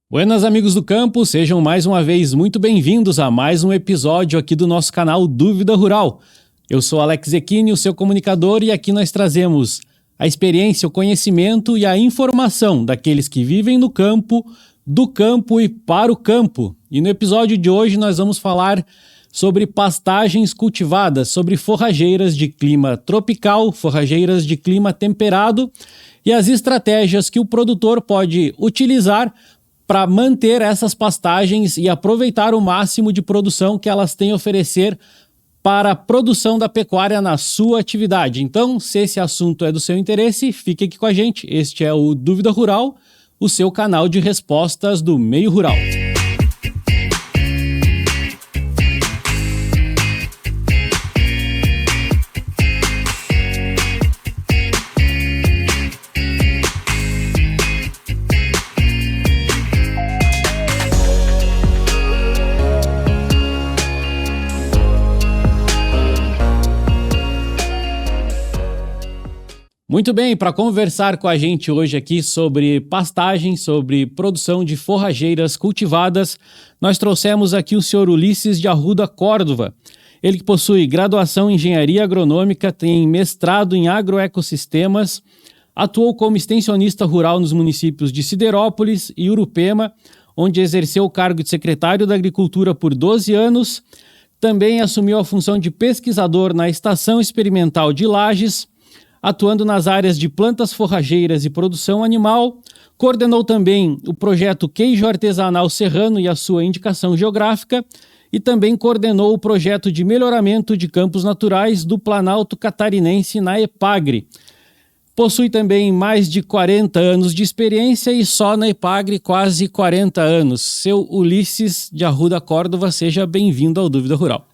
Buenas, amigos do campo, sejam mais uma vez muito bem-vindos a mais um episódio aqui do nosso canal Dúvida Rural. Eu sou Alex Zecchini, o seu comunicador, e aqui nós trazemos a experiência, o conhecimento e a informação daqueles que vivem no campo, do campo e para o campo. E no episódio de hoje nós vamos falar sobre pastagens cultivadas, sobre forrageiras de clima tropical, forrageiras de clima temperado e as estratégias que o produtor pode utilizar para manter essas pastagens e aproveitar o máximo de produção que elas têm a oferecer para a produção da pecuária na sua atividade. Então, se esse assunto é do seu interesse, fique aqui com a gente. Este é o Dúvida Rural, o seu canal de respostas do meio rural. Muito bem, para conversar com a gente hoje aqui sobre pastagem, sobre produção de forrageiras cultivadas, nós trouxemos aqui o senhor Ulisses de Arruda Córdova. Ele que possui graduação em Engenharia Agronômica, tem mestrado em Agroecossistemas, atuou como extensionista rural nos municípios de Siderópolis e Urupema, onde exerceu o cargo de secretário da Agricultura por 12 anos, também assumiu a função de pesquisador na Estação Experimental de Lages, atuando nas áreas de plantas forrageiras e produção animal, coordenou também o projeto Queijo Artesanal Serrano e a sua indicação geográfica, e também coordenou o projeto de melhoramento de campos naturais do Planalto Catarinense na EPAGRE. Possui também mais de 40 anos de experiência e só na EPAGRE quase 40 anos. Seu Ulisses de Arruda Córdova, seja bem-vindo ao Dúvida Rural.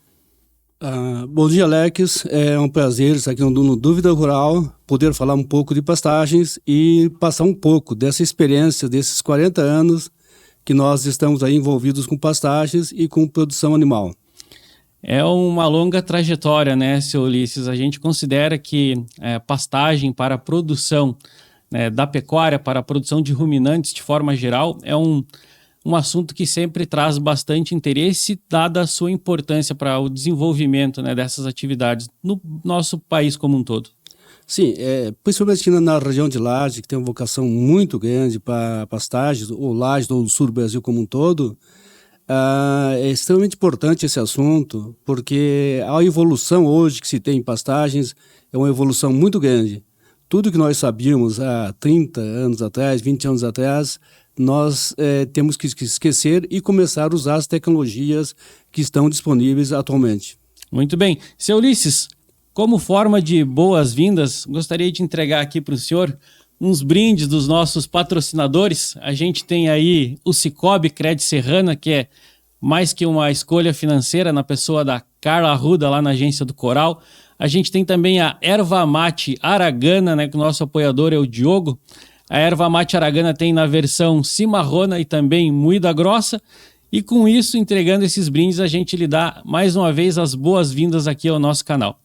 Bom dia, Alex. É um prazer estar aqui no Dúvida Rural, poder falar um pouco de pastagens e passar um pouco dessa experiência desses 40 anos que nós estamos aí envolvidos com pastagens e com produção animal. É uma longa trajetória, né, seu Ulisses? A gente considera que pastagem para a produção da pecuária, para a produção de ruminantes de forma geral, é um assunto que sempre traz bastante interesse, dada a sua importância para o desenvolvimento dessas atividades no nosso país como um todo. Sim, principalmente aqui na região de Lages, que tem uma vocação muito grande para pastagens, ou Lages, ou o sul do Brasil como um todo, é extremamente importante esse assunto, porque a evolução hoje que se tem em pastagens é uma evolução muito grande. Tudo que nós sabíamos há 30 anos atrás, 20 anos atrás, nós temos que esquecer e começar a usar as tecnologias que estão disponíveis atualmente. Muito bem. Seu Ulisses, como forma de boas-vindas, gostaria de entregar aqui para o senhor uns brindes dos nossos patrocinadores. A gente tem aí o Cicobi Cred Serrana, que é mais que uma escolha financeira na pessoa da Carla Arruda, lá na agência do Coral. A gente tem também a Erva Mate Aragana, que o nosso apoiador é o Diogo. A erva mate aragana tem na versão cimarrona e também moída grossa. E com isso, entregando esses brindes, a gente lhe dá mais uma vez as boas-vindas aqui ao nosso canal.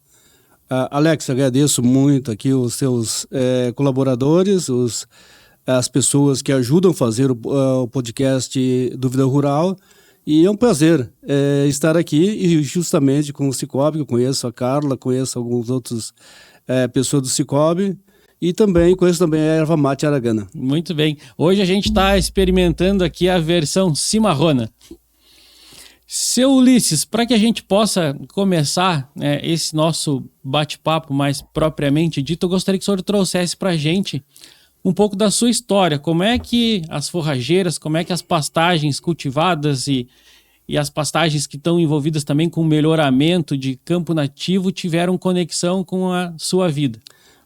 Alex, agradeço muito aqui os seus colaboradores, as pessoas que ajudam a fazer o podcast Dúvida Rural. E é um prazer estar aqui e justamente com o Cicobi, eu conheço a Carla, conheço algumas outras pessoas do Cicobi. E também conheço também a erva mate aragana. Muito bem. Hoje a gente está experimentando aqui a versão cimarrona. Seu Ulisses, para que a gente possa começar esse nosso bate-papo mais propriamente dito, eu gostaria que o senhor trouxesse para a gente um pouco da sua história. Como é que as forrageiras, como é que as pastagens cultivadas e as pastagens que estão envolvidas também com o melhoramento de campo nativo tiveram conexão com a sua vida?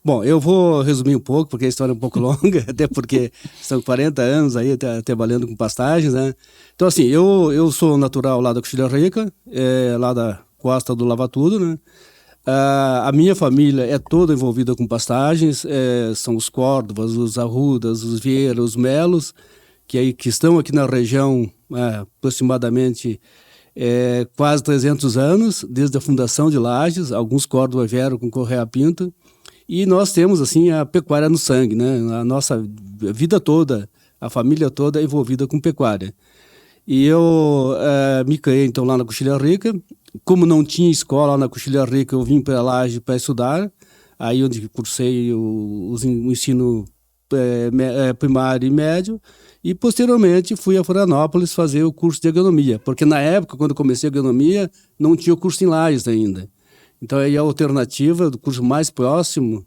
Bom, eu vou resumir um pouco, porque a história é um pouco longa, até porque são 40 anos aí trabalhando com pastagens, né? Então, assim, eu sou natural lá da Coxilha Rica, lá da Costa do Lava Tudo, né? A minha família é toda envolvida com pastagens, são os Córdovas, os Arrudas, os Vieira, os Melos, que estão aqui na região aproximadamente quase 300 anos, desde a fundação de Lages. Alguns Córdova vieram com Correia Pinto. E nós temos, assim, a pecuária no sangue, né? A nossa vida toda, a família toda envolvida com pecuária. E eu me criei, então, lá na Coxilha Rica. Como não tinha escola lá na Coxilha Rica, eu vim para Lages para estudar. Aí onde cursei o ensino primário e médio. E, posteriormente, fui a Florianópolis fazer o curso de agronomia. Porque, na época, quando comecei a agronomia, não tinha o curso em Lages ainda. Então, aí a alternativa do curso mais próximo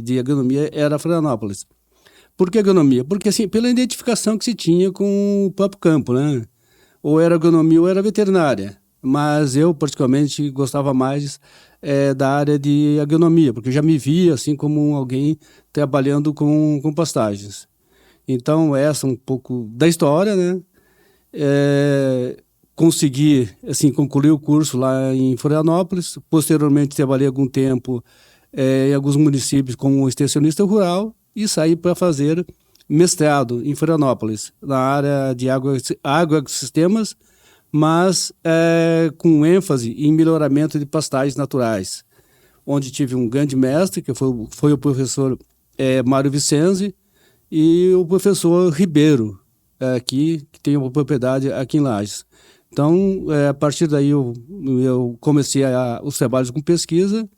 de agronomia era Florianópolis. Por que agronomia? Porque, assim, pela identificação que se tinha com o próprio campo, né? Ou era agronomia ou era veterinária. Mas eu, particularmente, gostava mais da área de agronomia, porque eu já me via, assim, como alguém trabalhando com pastagens. Então, essa é um pouco da história, né? Consegui, assim, concluir o curso lá em Florianópolis. Posteriormente, trabalhei algum tempo em alguns municípios como extensionista rural e saí para fazer mestrado em Florianópolis, na área de agroecossistemas, mas com ênfase em melhoramento de pastagens naturais, onde tive um grande mestre, que foi o professor Mário Vicenzi, e o professor Ribeiro, que tem uma propriedade aqui em Lages. Então, a partir daí eu comecei os trabalhos com pesquisa,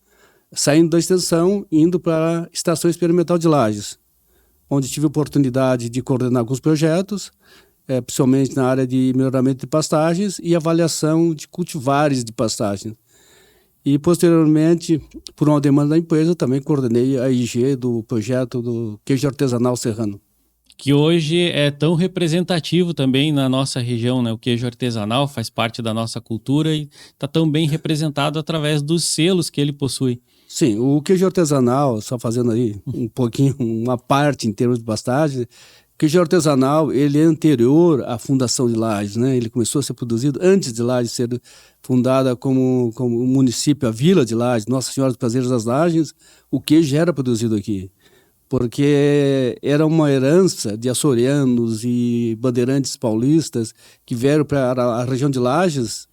saindo da extensão, indo para a Estação Experimental de Lages, onde tive a oportunidade de coordenar alguns projetos, principalmente na área de melhoramento de pastagens e avaliação de cultivares de pastagens. E, posteriormente, por uma demanda da empresa, também coordenei a IG do projeto do queijo artesanal serrano. Que hoje é tão representativo também na nossa região, né? O queijo artesanal faz parte da nossa cultura e está tão bem representado através dos selos que ele possui. Sim, o queijo artesanal, só fazendo aí um pouquinho, uma parte em termos de pastagem, o queijo artesanal, ele é anterior à fundação de Lages, né? Ele começou a ser produzido antes de Lages ser fundada como município, a Vila de Lages, Nossa Senhora dos Prazeres das Lages, o queijo já era produzido aqui, porque era uma herança de açorianos e bandeirantes paulistas que vieram para a região de Lages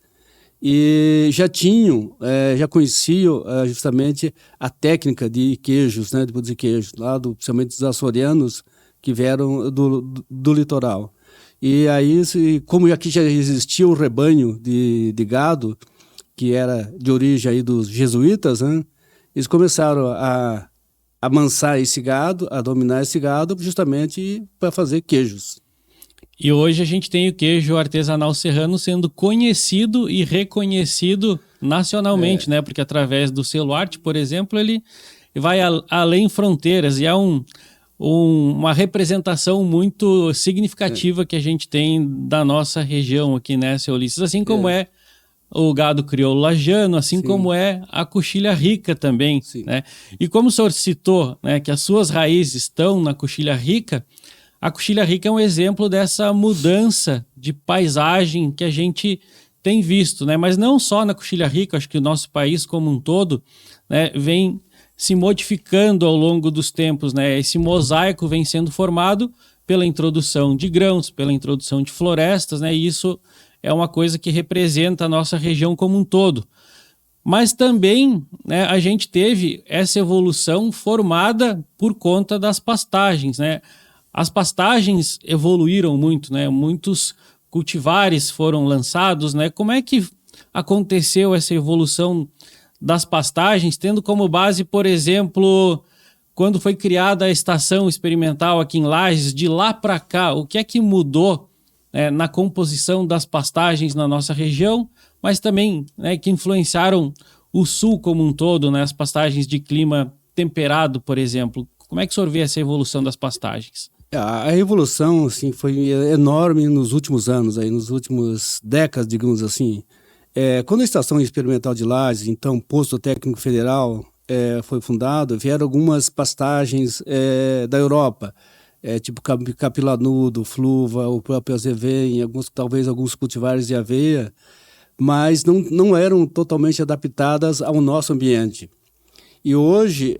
e já conheciam justamente a técnica de queijos, né, de produzir queijos, lá principalmente dos açorianos que vieram do litoral. E aí, como aqui já existia um rebanho de gado, que era de origem aí dos jesuítas, né, eles começaram a amansar esse gado, a dominar esse gado, justamente para fazer queijos. E hoje a gente tem o queijo artesanal serrano sendo conhecido e reconhecido nacionalmente, né? Porque através do selo Arte, por exemplo, ele vai além fronteiras e é uma representação muito significativa que a gente tem da nossa região aqui, né, seu Ulisses? Assim como é o gado crioulo lajano, assim como é a Coxilha Rica também, né? E como o senhor citou, né, que as suas raízes estão na Coxilha Rica, a Coxilha Rica é um exemplo dessa mudança de paisagem que a gente tem visto, né? Mas não só na Coxilha Rica, acho que o nosso país como um todo, né, vem se modificando ao longo dos tempos, né? Esse mosaico vem sendo formado pela introdução de grãos, pela introdução de florestas, né? E isso é uma coisa que representa a nossa região como um todo. Mas também, né, a gente teve essa evolução formada por conta das pastagens, né? As pastagens evoluíram muito, né? Muitos cultivares foram lançados, né? Como é que aconteceu essa evolução das pastagens, tendo como base, por exemplo, quando foi criada a estação experimental aqui em Lages, de lá para cá, o que é que mudou na composição das pastagens na nossa região, mas também, né, que influenciaram o sul como um todo, né, as pastagens de clima temperado, por exemplo. Como é que o senhor vê essa evolução das pastagens? A evolução assim, foi enorme nos últimos anos, nos últimos décadas, digamos assim. Quando a Estação Experimental de Lages, então Posto Técnico Federal, foi fundado, vieram algumas pastagens da Europa, tipo capilanudo, fluva, o próprio azevém, talvez alguns cultivares de aveia, mas não eram totalmente adaptadas ao nosso ambiente. E hoje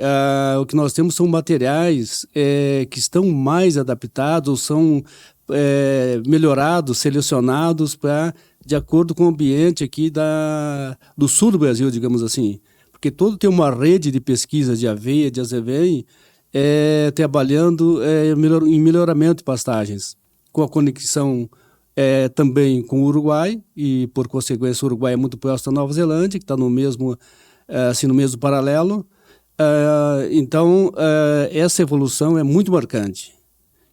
o que nós temos são materiais que estão mais adaptados, são melhorados, selecionados de acordo com o ambiente aqui do sul do Brasil, digamos assim. Porque todo tem uma rede de pesquisa de aveia, de azevém, trabalhando em melhoramento de pastagens, com a conexão também com o Uruguai, e por consequência o Uruguai é muito próximo da Nova Zelândia, que está no mesmo paralelo. Então, essa evolução é muito marcante.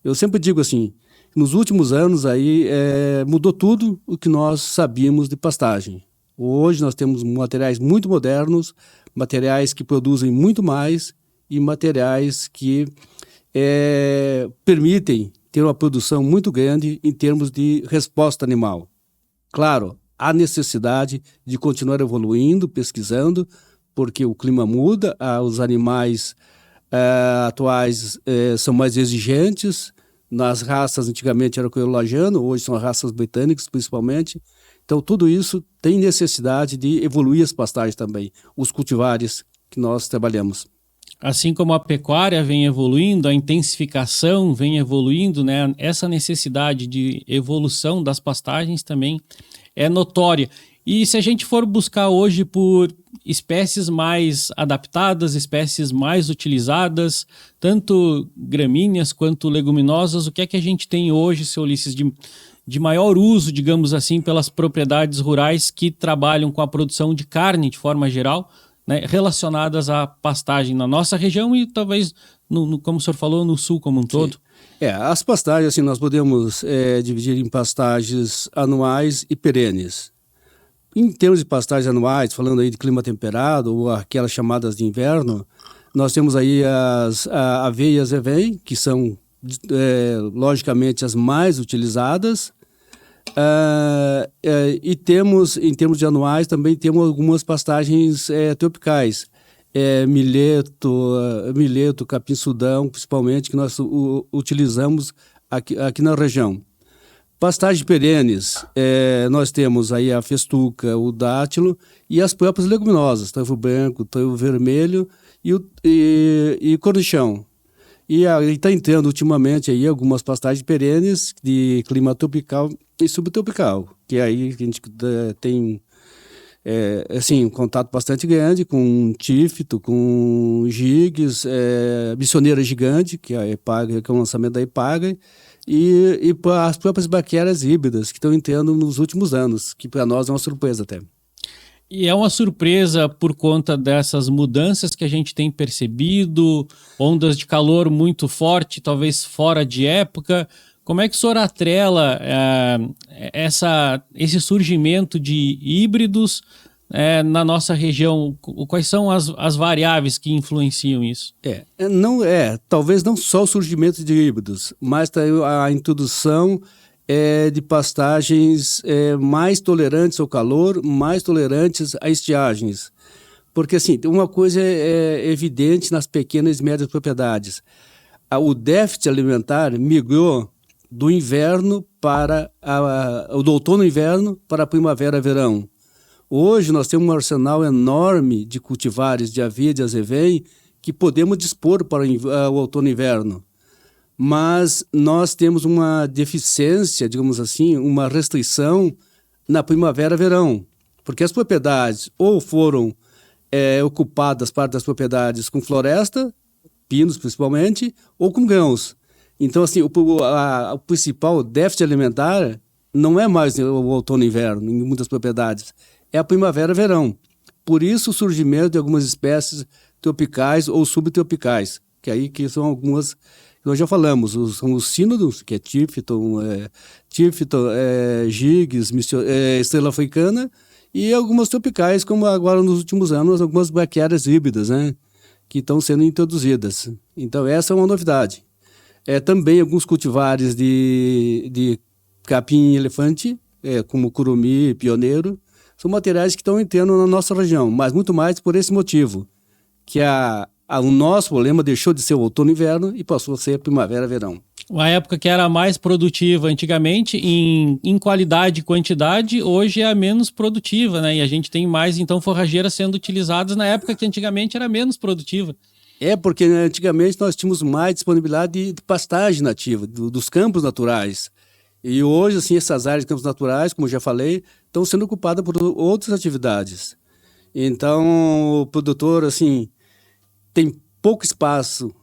Eu sempre digo assim, nos últimos anos aí mudou tudo o que nós sabíamos de pastagem. Hoje nós temos materiais muito modernos, materiais que produzem muito mais e materiais que permitem ter uma produção muito grande em termos de resposta animal. Claro, há necessidade de continuar evoluindo, pesquisando, porque o clima muda, os animais atuais são mais exigentes. Nas raças, antigamente era coelho lajano, hoje são raças britânicas principalmente. Então, tudo isso tem necessidade de evoluir as pastagens também, os cultivares que nós trabalhamos. Assim como a pecuária vem evoluindo, a intensificação vem evoluindo, né? Essa necessidade de evolução das pastagens também é notória. E se a gente for buscar hoje por espécies mais adaptadas, espécies mais utilizadas, tanto gramíneas quanto leguminosas, o que é que a gente tem hoje, seu Ulisses, de maior uso, digamos assim, pelas propriedades rurais que trabalham com a produção de carne de forma geral, né, relacionadas à pastagem na nossa região e talvez, como o senhor falou, no sul como um todo? As pastagens, assim, nós podemos dividir em pastagens anuais e perenes. Em termos de pastagens anuais, falando aí de clima temperado ou aquelas chamadas de inverno, nós temos aí as aveias Evém, que são, logicamente, as mais utilizadas. E temos, em termos de anuais, também temos algumas pastagens tropicais. Milheto, capim-sudão, principalmente, que nós utilizamos aqui na região. Pastagens perenes, nós temos aí a festuca, o dátilo e as próprias leguminosas, toivo branco, toivo vermelho e cornichão. E está entrando ultimamente aí algumas pastagens perenes de clima tropical e subtropical, que aí a gente tem um contato bastante grande com tífito, com giges, missioneira gigante, que é a Epagre, que é o lançamento da Epagre, e as próprias bactérias híbridas que estão entrando nos últimos anos, que para nós é uma surpresa até. E é uma surpresa por conta dessas mudanças que a gente tem percebido, ondas de calor muito forte, talvez fora de época. Como é que o senhor atrela esse surgimento de híbridos na nossa região? Quais são as variáveis que influenciam isso? Talvez não só o surgimento de híbridos, mas a introdução de pastagens mais tolerantes ao calor, mais tolerantes a estiagens. Porque, assim, uma coisa é evidente nas pequenas e médias propriedades. O déficit alimentar migrou do inverno do outono e inverno para a primavera-verão. Hoje nós temos um arsenal enorme de cultivares de aveia, de azevém, que podemos dispor para o outono e inverno. Mas nós temos uma deficiência, digamos assim, uma restrição na primavera-verão, porque as propriedades ou foram ocupadas, parte das propriedades, com floresta, pinos principalmente, ou com grãos. Então, assim, o principal déficit alimentar não é mais o outono e inverno, em muitas propriedades, é a primavera-verão. Por isso o surgimento de algumas espécies tropicais ou subtropicais, que são algumas que nós já falamos, são os sínodos, que é tífito, giges, estrela africana, e algumas tropicais, como agora nos últimos anos, algumas braquiárias híbridas, né, que estão sendo introduzidas. Então essa é uma novidade. Também alguns cultivares de capim-elefante, como curumi, pioneiro, são materiais que estão entrando na nossa região, mas muito mais por esse motivo, que o nosso problema deixou de ser o outono e inverno e passou a ser primavera-verão. Uma época que era mais produtiva antigamente em qualidade e quantidade, hoje é a menos produtiva, né? E a gente tem mais, então, forrageiras sendo utilizadas na época que antigamente era menos produtiva. Porque antigamente nós tínhamos mais disponibilidade de pastagem nativa, dos campos naturais. E hoje, assim, essas áreas de campos naturais, como eu já falei, estão sendo ocupadas por outras atividades. Então, o produtor, assim, tem pouco espaço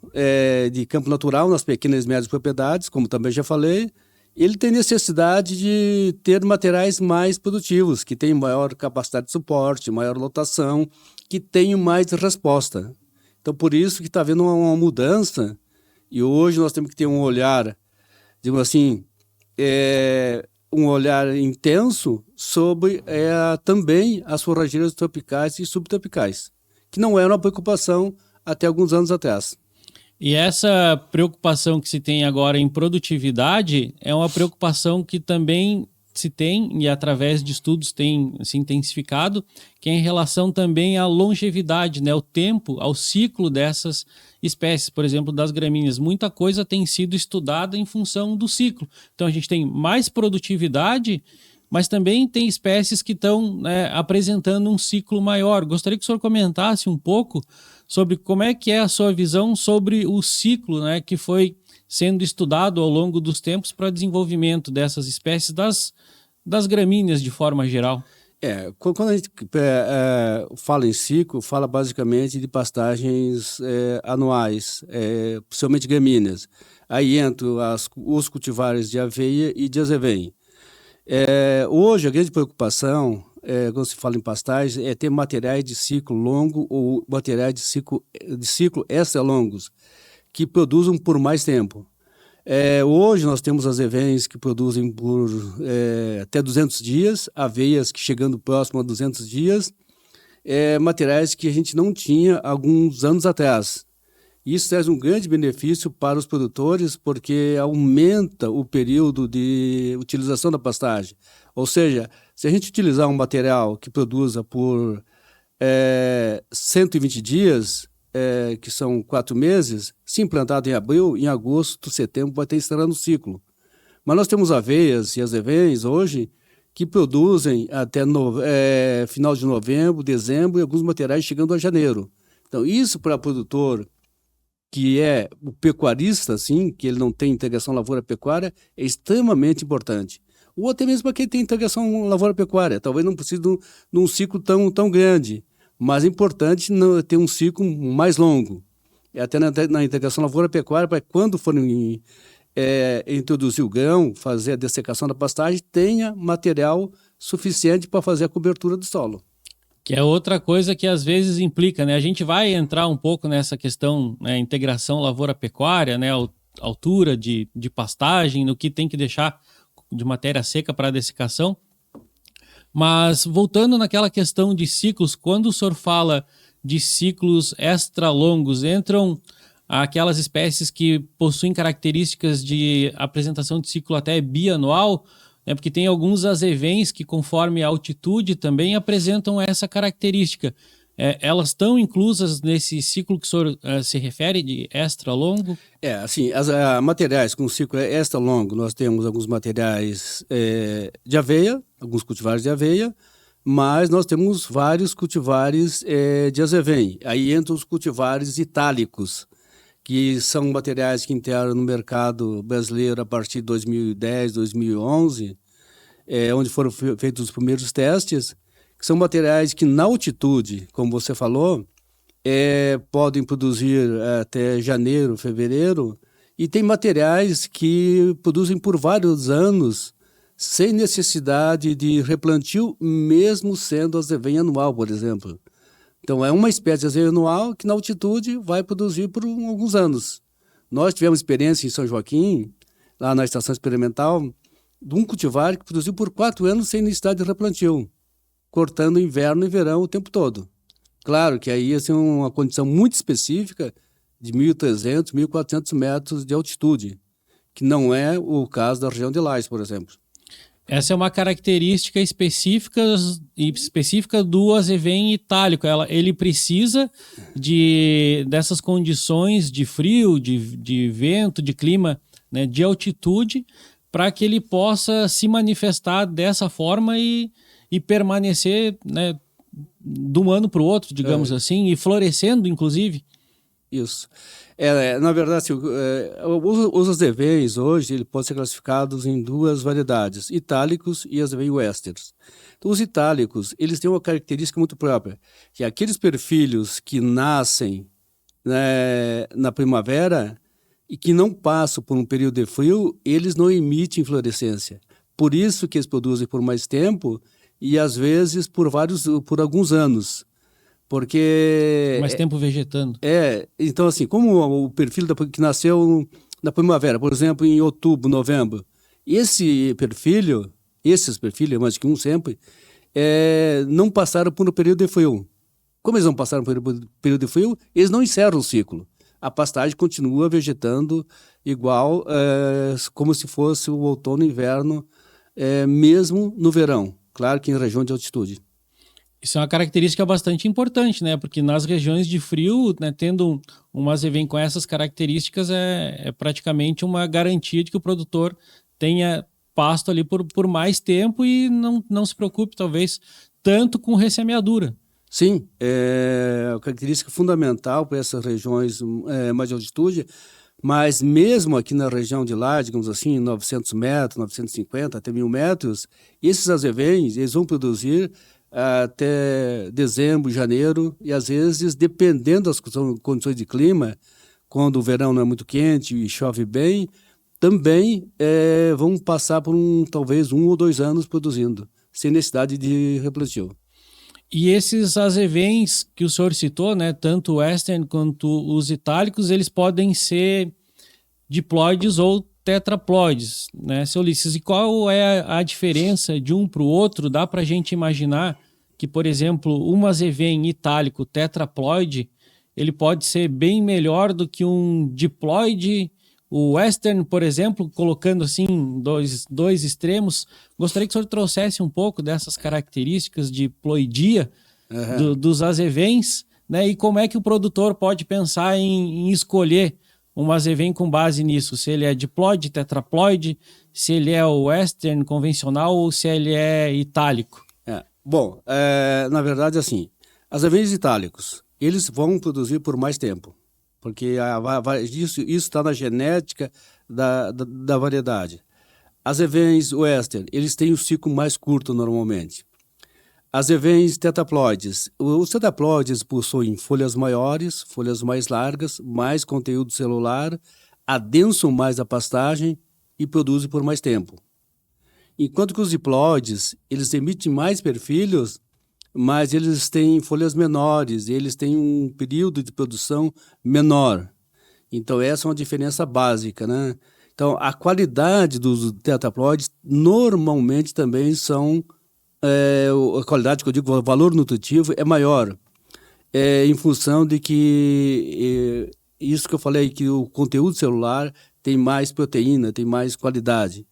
de campo natural nas pequenas e médias propriedades, como também já falei, ele tem necessidade de ter materiais mais produtivos, que tenham maior capacidade de suporte, maior lotação, que tenham mais resposta. Então, por isso que está havendo uma mudança, e hoje nós temos que ter um olhar, digamos assim, um olhar intenso sobre também as forrageiras tropicais e subtropicais, que não era uma preocupação até alguns anos atrás. E essa preocupação que se tem agora em produtividade é uma preocupação que também se tem, e através de estudos tem se intensificado, que é em relação também à longevidade, né? O tempo, ao ciclo dessas espécies, por exemplo, das gramíneas. Muita coisa tem sido estudada em função do ciclo. Então a gente tem mais produtividade, mas também tem espécies que estão, né, apresentando um ciclo maior. Gostaria que o senhor comentasse um pouco sobre como é que é a sua visão sobre o ciclo, né, que foi sendo estudado ao longo dos tempos para desenvolvimento dessas espécies das gramíneas de forma geral. Quando a gente fala em ciclo, fala basicamente de pastagens anuais, principalmente gramíneas. Aí entram os cultivares de aveia e de azevém. Hoje, a grande preocupação, quando se fala em pastagem, é ter materiais de ciclo longo ou materiais de ciclo extra longos, que produzam por mais tempo. Hoje nós temos azevens que produzem por até 200 dias, aveias que chegando próximo a 200 dias, materiais que a gente não tinha alguns anos atrás. Isso traz um grande benefício para os produtores, porque aumenta o período de utilização da pastagem. Ou seja, se a gente utilizar um material que produza por 120 dias, que são 4 meses, se implantado em abril, em agosto, setembro, vai estar encerrando o ciclo. Mas nós temos aveias e azevens hoje que produzem até final de novembro, dezembro, e alguns materiais chegando a janeiro. Então, isso para o produtor que é o pecuarista, assim, que ele não tem integração lavoura-pecuária, é extremamente importante. Ou até mesmo para quem tem integração lavoura-pecuária, talvez não precise de um ciclo tão grande, mas é importante ter um ciclo mais longo. Até na integração lavoura-pecuária, para quando forem introduzir o grão, fazer a dessecação da pastagem, tenha material suficiente para fazer a cobertura do solo. Que é outra coisa que às vezes implica, né? A gente vai entrar um pouco nessa questão, né, integração lavoura-pecuária, né, altura de pastagem, no que tem que deixar de matéria seca para dessecação. Mas voltando naquela questão de ciclos, quando o senhor fala de ciclos extra longos, entram aquelas espécies que possuem características de apresentação de ciclo até bianual, né, porque tem alguns azevens que, conforme a altitude, também apresentam essa característica. Elas estão inclusas nesse ciclo que o senhor se refere, de extra longo? Assim, materiais com ciclo extra longo, nós temos alguns materiais de aveia, alguns cultivares de aveia, mas nós temos vários cultivares de azevém. Aí entram os cultivares itálicos, que são materiais que entraram no mercado brasileiro a partir de 2010, 2011, onde foram feitos os primeiros testes, que são materiais que na altitude, como você falou, podem produzir até janeiro, fevereiro, e tem materiais que produzem por vários anos sem necessidade de replantio, mesmo sendo azevém anual, por exemplo. Então, é uma espécie de azevém anual que na altitude vai produzir por alguns anos. Nós tivemos experiência em São Joaquim, lá na estação experimental, de um cultivar que produziu por 4 anos sem necessidade de replantio, cortando inverno e verão o tempo todo. Claro que aí ia ser uma condição muito específica de 1.300, 1.400 metros de altitude, que não é o caso da região de Lages, por exemplo. Essa é uma característica específica do azevém itálico. Ele precisa dessas condições de frio, de vento, de clima, né, de altitude, para que ele possa se manifestar dessa forma e permanecer, né, de um ano para o outro, digamos assim, e florescendo, inclusive. Isso. Na verdade, assim, os azevens hoje ele podem ser classificados em 2 variedades, itálicos e azevém westerns. Então, os itálicos, eles têm uma característica muito própria, que aqueles perfilhos que nascem né, na primavera e que não passam por um período de frio, eles não emitem inflorescência. Por isso que eles produzem por mais tempo e às vezes por alguns anos. Porque Mais tempo vegetando. Então assim, como o perfil que nasceu na primavera, por exemplo, em outubro, novembro, esses perfis, mais que um sempre, não passaram por um período de frio. Como eles não passaram por um período de frio, eles não encerram o ciclo. A pastagem continua vegetando igual, como se fosse o outono e inverno, mesmo no verão. Claro que em região de altitude. Isso é uma característica bastante importante, né? Porque nas regiões de frio, né, tendo um azevém com essas características, é praticamente uma garantia de que o produtor tenha pasto ali por mais tempo e não se preocupe, talvez, tanto com ressemeadura. Sim, é uma característica fundamental para essas regiões mais de altitude, mas mesmo aqui na região de lá, digamos assim, 900 metros, 950 até 1.000 metros, esses azevens, eles vão produzir até dezembro, janeiro, e às vezes, dependendo das condições de clima, quando o verão não é muito quente e chove bem, também vão passar por talvez 1 ou 2 anos produzindo, sem necessidade de replantio. E esses azevens que o senhor citou, né, tanto o western quanto os itálicos, eles podem ser diploides ou tetraploides, né, seu Ulisses? E qual é a diferença de um para o outro? Dá para a gente imaginar que, por exemplo, um azevém itálico tetraploide, ele pode ser bem melhor do que um diploide. O western, por exemplo, colocando assim dois extremos, gostaria que o senhor trouxesse um pouco dessas características de ploidia dos azevens, né? E como é que o produtor pode pensar em escolher um azevém com base nisso? Se ele é diploide, tetraploide, se ele é o western convencional ou se ele é itálico? Bom, na verdade, assim, azevens itálicos, eles vão produzir por mais tempo. Porque isso está na genética da variedade. Azevens western, eles têm o ciclo mais curto normalmente. Azevens tetraploides, os tetraploides possuem folhas maiores, folhas mais largas, mais conteúdo celular, adensam mais a pastagem e produzem por mais tempo. Enquanto que os diploides, eles emitem mais perfilhos, mas eles têm folhas menores, eles têm um período de produção menor. Então, essa é uma diferença básica, né? Então, a qualidade dos tetraploides normalmente também são... a qualidade, que eu digo, o valor nutritivo é maior, em função de que... isso que eu falei, que o conteúdo celular tem mais proteína, tem mais qualidade.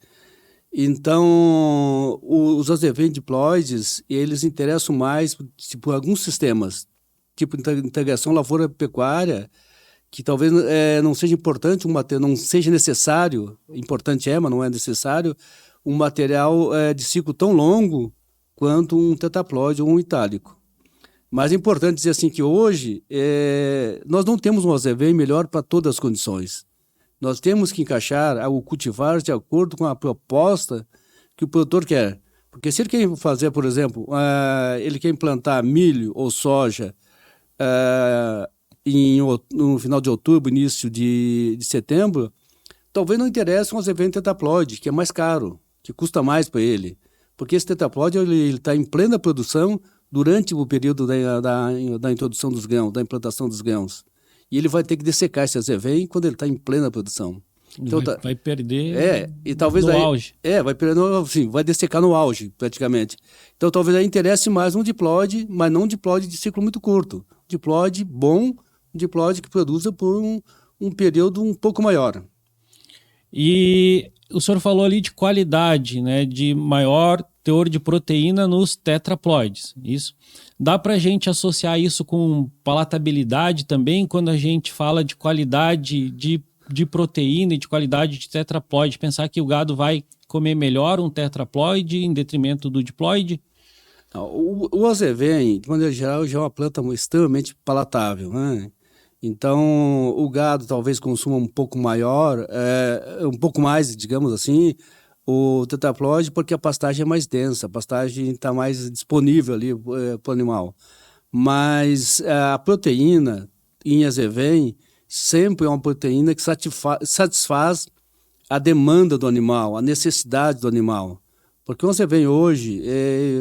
Então, os azevém diploides, eles interessam mais por alguns sistemas, tipo integração lavoura-pecuária, que talvez não seja importante, não seja necessário, importante mas não é necessário, um material de ciclo tão longo quanto um tetraploide ou um itálico. Mas é importante dizer assim que hoje nós não temos um azevém melhor para todas as condições. Nós temos que encaixar o cultivar de acordo com a proposta que o produtor quer. Porque se ele quer fazer, por exemplo, ele quer implantar milho ou soja no final de outubro, início de setembro, talvez não interesse um azevém tetraploide, que é mais caro, que custa mais para ele. Porque esse tetraploide está em plena produção durante o período da introdução dos grãos, da implantação dos grãos. E ele vai ter que dessecar esse azevém quando ele está em plena produção. Então, vai perder e talvez no auge. Vai perder, assim, vai dessecar no auge, praticamente. Então, talvez aí interesse mais um diploide, mas não um diploide de ciclo muito curto. Diploide bom, um diploide que produza por um período um pouco maior. E o senhor falou ali de qualidade, né, de maior teor de proteína nos tetraploides, isso? Dá para a gente associar isso com palatabilidade também, quando a gente fala de qualidade de proteína e de qualidade de tetraploide, pensar que o gado vai comer melhor um tetraploide em detrimento do diploide? O azevém, de maneira geral, já é uma planta extremamente palatável, né? Então, o gado talvez consuma um pouco maior, um pouco mais, digamos assim, o tetraploide, porque a pastagem é mais densa, a pastagem está mais disponível ali para o animal. Mas a proteína, em azevém sempre é uma proteína que satisfaz a demanda do animal, a necessidade do animal. Porque o azevém hoje,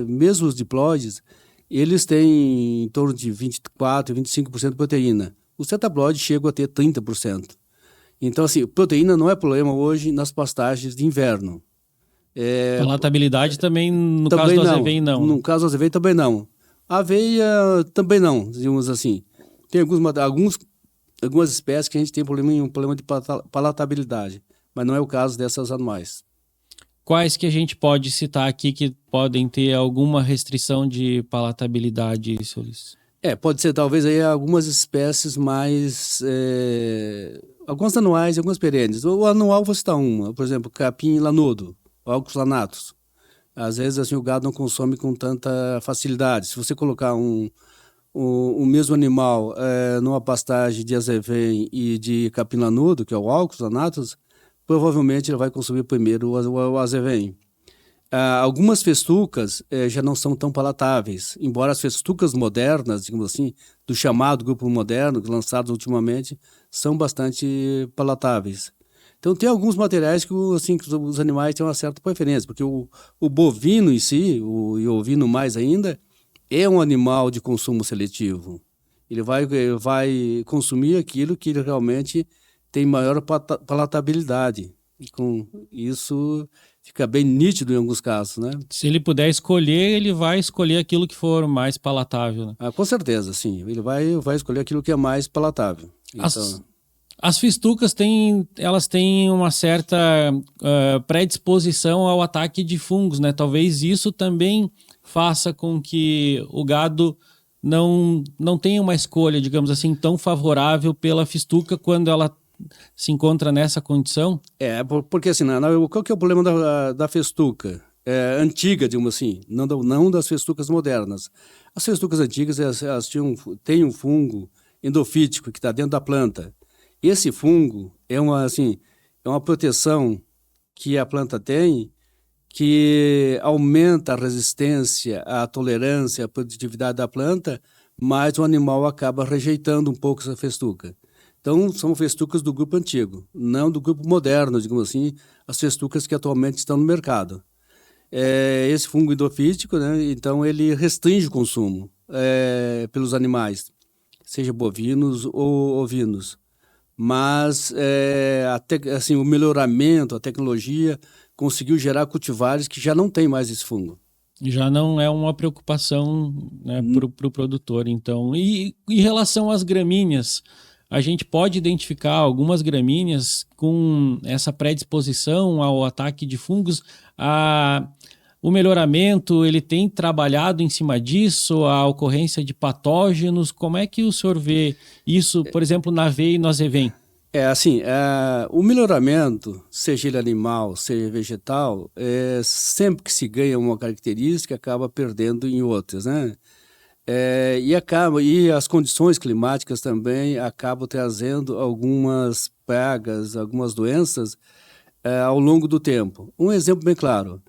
mesmo os diploides, eles têm em torno de 24%, 25% de proteína. Os tetraploides chegam a ter 30%. Então, assim, proteína não é problema hoje nas pastagens de inverno. Palatabilidade também, no caso do azevém, não. No caso do azevém, também não. A aveia, também não, digamos assim. Tem algumas espécies que a gente tem um problema de palatabilidade, mas não é o caso dessas anuais. Quais que a gente pode citar aqui que podem ter alguma restrição de palatabilidade, seu Ulisses? Pode ser talvez aí algumas espécies mais... algumas anuais e algumas perenes. O anual, vou citar uma, por exemplo, capim lanudo, Alcos lanatus. Às vezes assim, o gado não consome com tanta facilidade. Se você colocar o mesmo animal numa pastagem de azevém e de capim lanudo, que é o Alcos lanatus, provavelmente ele vai consumir primeiro o azevém. Algumas festucas já não são tão palatáveis, embora as festucas modernas, digamos assim, do chamado grupo moderno, lançados ultimamente, são bastante palatáveis. Então tem alguns materiais que, assim, que os animais têm uma certa preferência, porque o bovino em si, e o ovino mais ainda, é um animal de consumo seletivo. Ele vai consumir aquilo que ele realmente tem maior palatabilidade. E com isso fica bem nítido em alguns casos, né? Se ele puder escolher, ele vai escolher aquilo que for mais palatável, né? Com certeza, sim. Ele vai escolher aquilo que é mais palatável. Então... As festucas elas têm uma certa predisposição ao ataque de fungos, né? Talvez isso também faça com que o gado não tenha uma escolha, digamos assim, tão favorável pela festuca quando ela se encontra nessa condição? Porque assim, qual que é o problema da festuca? Antiga, digamos assim, não das festucas modernas. As festucas antigas, elas têm um fungo endofítico que está dentro da planta. Esse fungo é uma proteção que a planta tem, que aumenta a resistência, a tolerância, a produtividade da planta, mas o animal acaba rejeitando um pouco essa festuca. Então, são festucas do grupo antigo, não do grupo moderno, digamos assim, as festucas que atualmente estão no mercado. Esse fungo endofítico, né, então, ele restringe o consumo pelos animais, seja bovinos ou ovinos. Mas o melhoramento, a tecnologia conseguiu gerar cultivares que já não tem mais esse fungo. Já não é uma preocupação, né, para o produtor. Então, e em relação às gramíneas, a gente pode identificar algumas gramíneas com essa predisposição ao ataque de fungos. O melhoramento, ele tem trabalhado em cima disso, a ocorrência de patógenos. Como é que o senhor vê isso, por exemplo, na aveia e no azevém? O melhoramento, seja ele animal, seja vegetal, sempre que se ganha uma característica, acaba perdendo em outras, né? E as condições climáticas também acabam trazendo algumas pragas, algumas doenças ao longo do tempo. Um exemplo bem claro.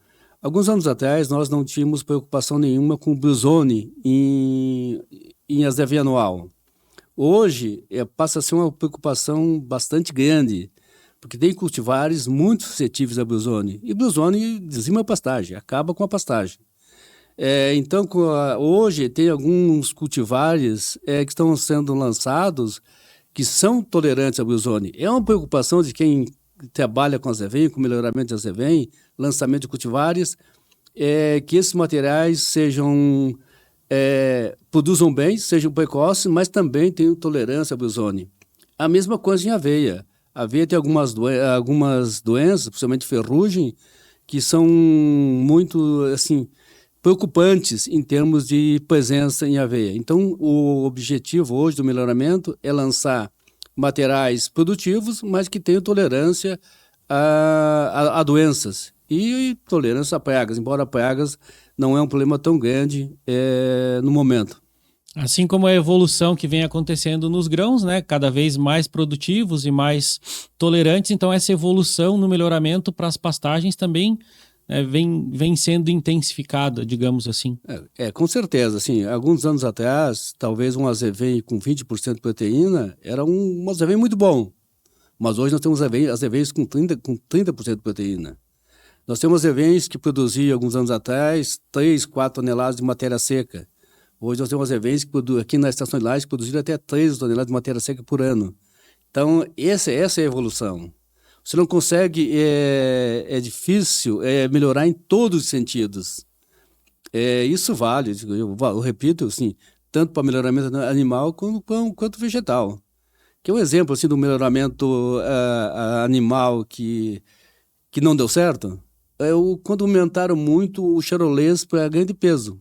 Alguns anos atrás, nós não tínhamos preocupação nenhuma com o brusone em azevém anual. Hoje, passa a ser uma preocupação bastante grande, porque tem cultivares muito suscetíveis a brusone. E brusone dizima a pastagem, acaba com a pastagem. Então, hoje, tem alguns cultivares que estão sendo lançados que são tolerantes a brusone. É uma preocupação de quem trabalha com azevém, com melhoramento de azevém, lançamento de cultivares, que esses materiais produzam bem, sejam precoces, mas também tenham tolerância à brusone. A mesma coisa em aveia. A aveia tem algumas doenças, principalmente ferrugem, que são muito preocupantes em termos de presença em aveia. Então, o objetivo hoje do melhoramento é lançar materiais produtivos, mas que tenham tolerância a doenças e tolerância a pragas, embora pragas não é um problema tão grande no momento. Assim como a evolução que vem acontecendo nos grãos, né, cada vez mais produtivos e mais tolerantes, então essa evolução no melhoramento para as pastagens também né, vem sendo intensificada, digamos assim. Com certeza. Assim, alguns anos atrás, talvez um azevém com 20% de proteína era um azevém muito bom. Mas hoje nós temos azevens com 30% de proteína. Nós temos azevens que produziam, alguns anos atrás, 3, 4 toneladas de matéria seca. Hoje nós temos azevens que aqui na estação de laje produziram até 3 toneladas de matéria seca por ano. Então, essa é a evolução. Você não consegue, é difícil melhorar em todos os sentidos. Isso vale, eu repito, assim, tanto para melhoramento animal quanto vegetal. Que é um exemplo assim, do melhoramento animal que não deu certo, quando aumentaram muito o charolês para ganho de peso.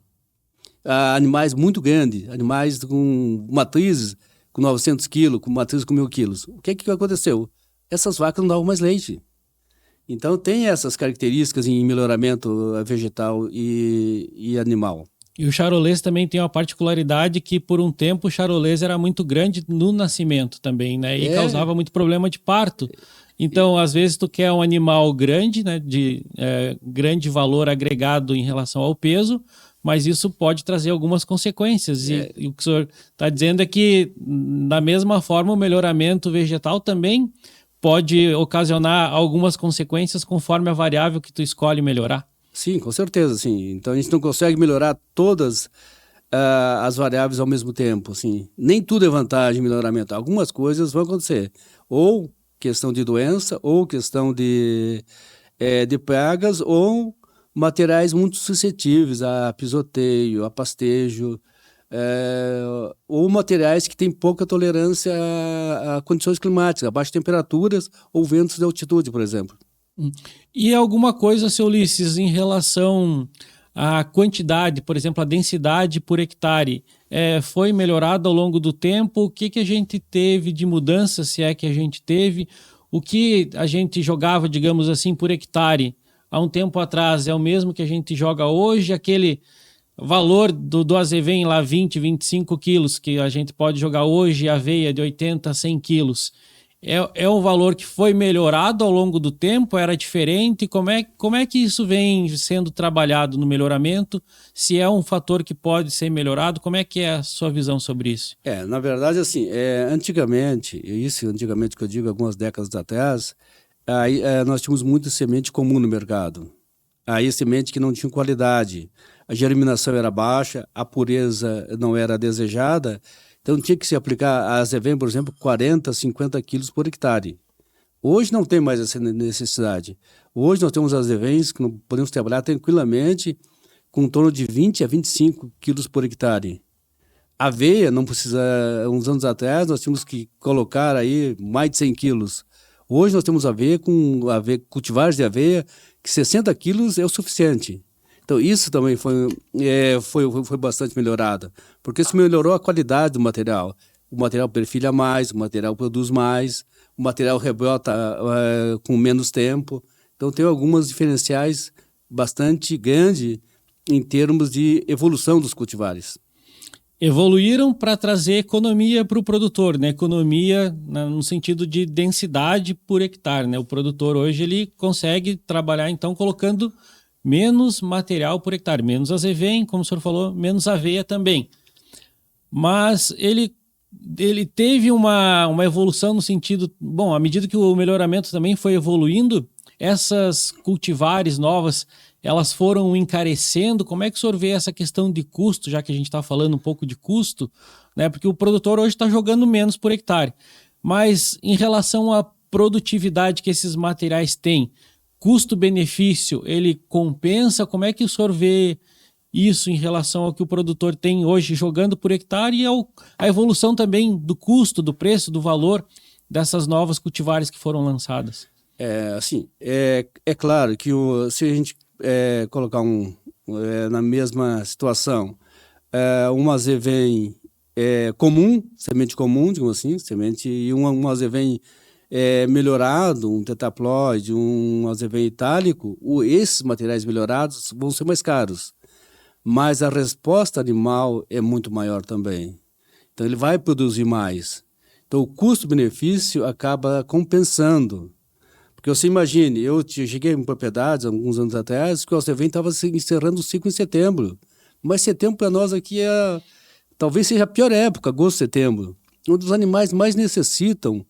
Animais muito grandes, animais com matrizes com 900 quilos, com matrizes com 1.000 quilos. O que aconteceu? Essas vacas não davam mais leite. Então tem essas características em melhoramento vegetal e animal. E o charolês também tem uma particularidade que, por um tempo, o charolês era muito grande no nascimento também, né? E causava muito problema de parto. Então, às vezes, tu quer um animal grande, né? De grande valor agregado em relação ao peso, mas isso pode trazer algumas consequências. E o que o senhor está dizendo é que, da mesma forma, o melhoramento vegetal também pode ocasionar algumas consequências conforme a variável que tu escolhe melhorar. Sim, com certeza, sim. Então a gente não consegue melhorar todas as variáveis ao mesmo tempo, assim. Nem tudo é vantagem, melhoramento. Algumas coisas vão acontecer. Ou questão de doença, ou questão de pragas, ou materiais muito suscetíveis a pisoteio, a pastejo, ou materiais que têm pouca tolerância a condições climáticas, a baixas temperaturas ou ventos de altitude, por exemplo. E alguma coisa, seu Ulisses, em relação à quantidade, por exemplo, a densidade por hectare, foi melhorada ao longo do tempo? O que a gente teve de mudança, se é que a gente teve? O que a gente jogava, digamos assim, por hectare há um tempo atrás é o mesmo que a gente joga hoje? Aquele valor do azevém lá, 20, 25 quilos, que a gente pode jogar hoje, aveia de 80, 100 quilos. É um valor que foi melhorado ao longo do tempo? Era diferente? Como é que isso vem sendo trabalhado no melhoramento? Se é um fator que pode ser melhorado, como é que é a sua visão sobre isso? Na verdade, assim, antigamente que eu digo algumas décadas atrás, nós tínhamos muita semente comum no mercado. Aí semente que não tinha qualidade, a germinação era baixa, a pureza não era desejada. Então tinha que se aplicar a azevém, por exemplo, 40, 50 quilos por hectare. Hoje não tem mais essa necessidade. Hoje nós temos azevens que podemos trabalhar tranquilamente com em torno de 20 a 25 quilos por hectare. Aveia não precisa, uns anos atrás nós tínhamos que colocar aí mais de 100 quilos. Hoje nós temos cultivares de aveia que 60 quilos é o suficiente. Então, isso também foi bastante melhorado, porque isso melhorou a qualidade do material. O material perfilha mais, o material produz mais, o material rebrota com menos tempo. Então, tem algumas diferenciais bastante grandes em termos de evolução dos cultivares. Evoluíram para trazer economia para o produtor, né? Economia no sentido de densidade por hectare, né? O produtor hoje ele consegue trabalhar, então, colocando menos material por hectare, menos azevém, como o senhor falou, menos aveia também. Mas ele teve uma evolução no sentido... Bom, à medida que o melhoramento também foi evoluindo, essas cultivares novas, elas foram encarecendo. Como é que o senhor vê essa questão de custo, já que a gente está falando um pouco de custo, né? Porque o produtor hoje está jogando menos por hectare. Mas em relação à produtividade que esses materiais têm, custo-benefício, ele compensa? Como é que o senhor vê isso em relação ao que o produtor tem hoje jogando por hectare e a evolução também do custo, do preço, do valor dessas novas cultivares que foram lançadas? É claro que se a gente colocar na mesma situação um azevém comum, semente comum, digamos assim, e um azevém melhorado, um tetaploide, um azevém itálico, esses materiais melhorados vão ser mais caros. Mas a resposta animal é muito maior também. Então ele vai produzir mais. Então o custo-benefício acaba compensando. Porque você imagine, eu cheguei em propriedades alguns anos atrás que o azevém estava encerrando o ciclo em setembro. Mas setembro para nós aqui talvez seja a pior época, agosto, setembro. Onde os animais mais necessitam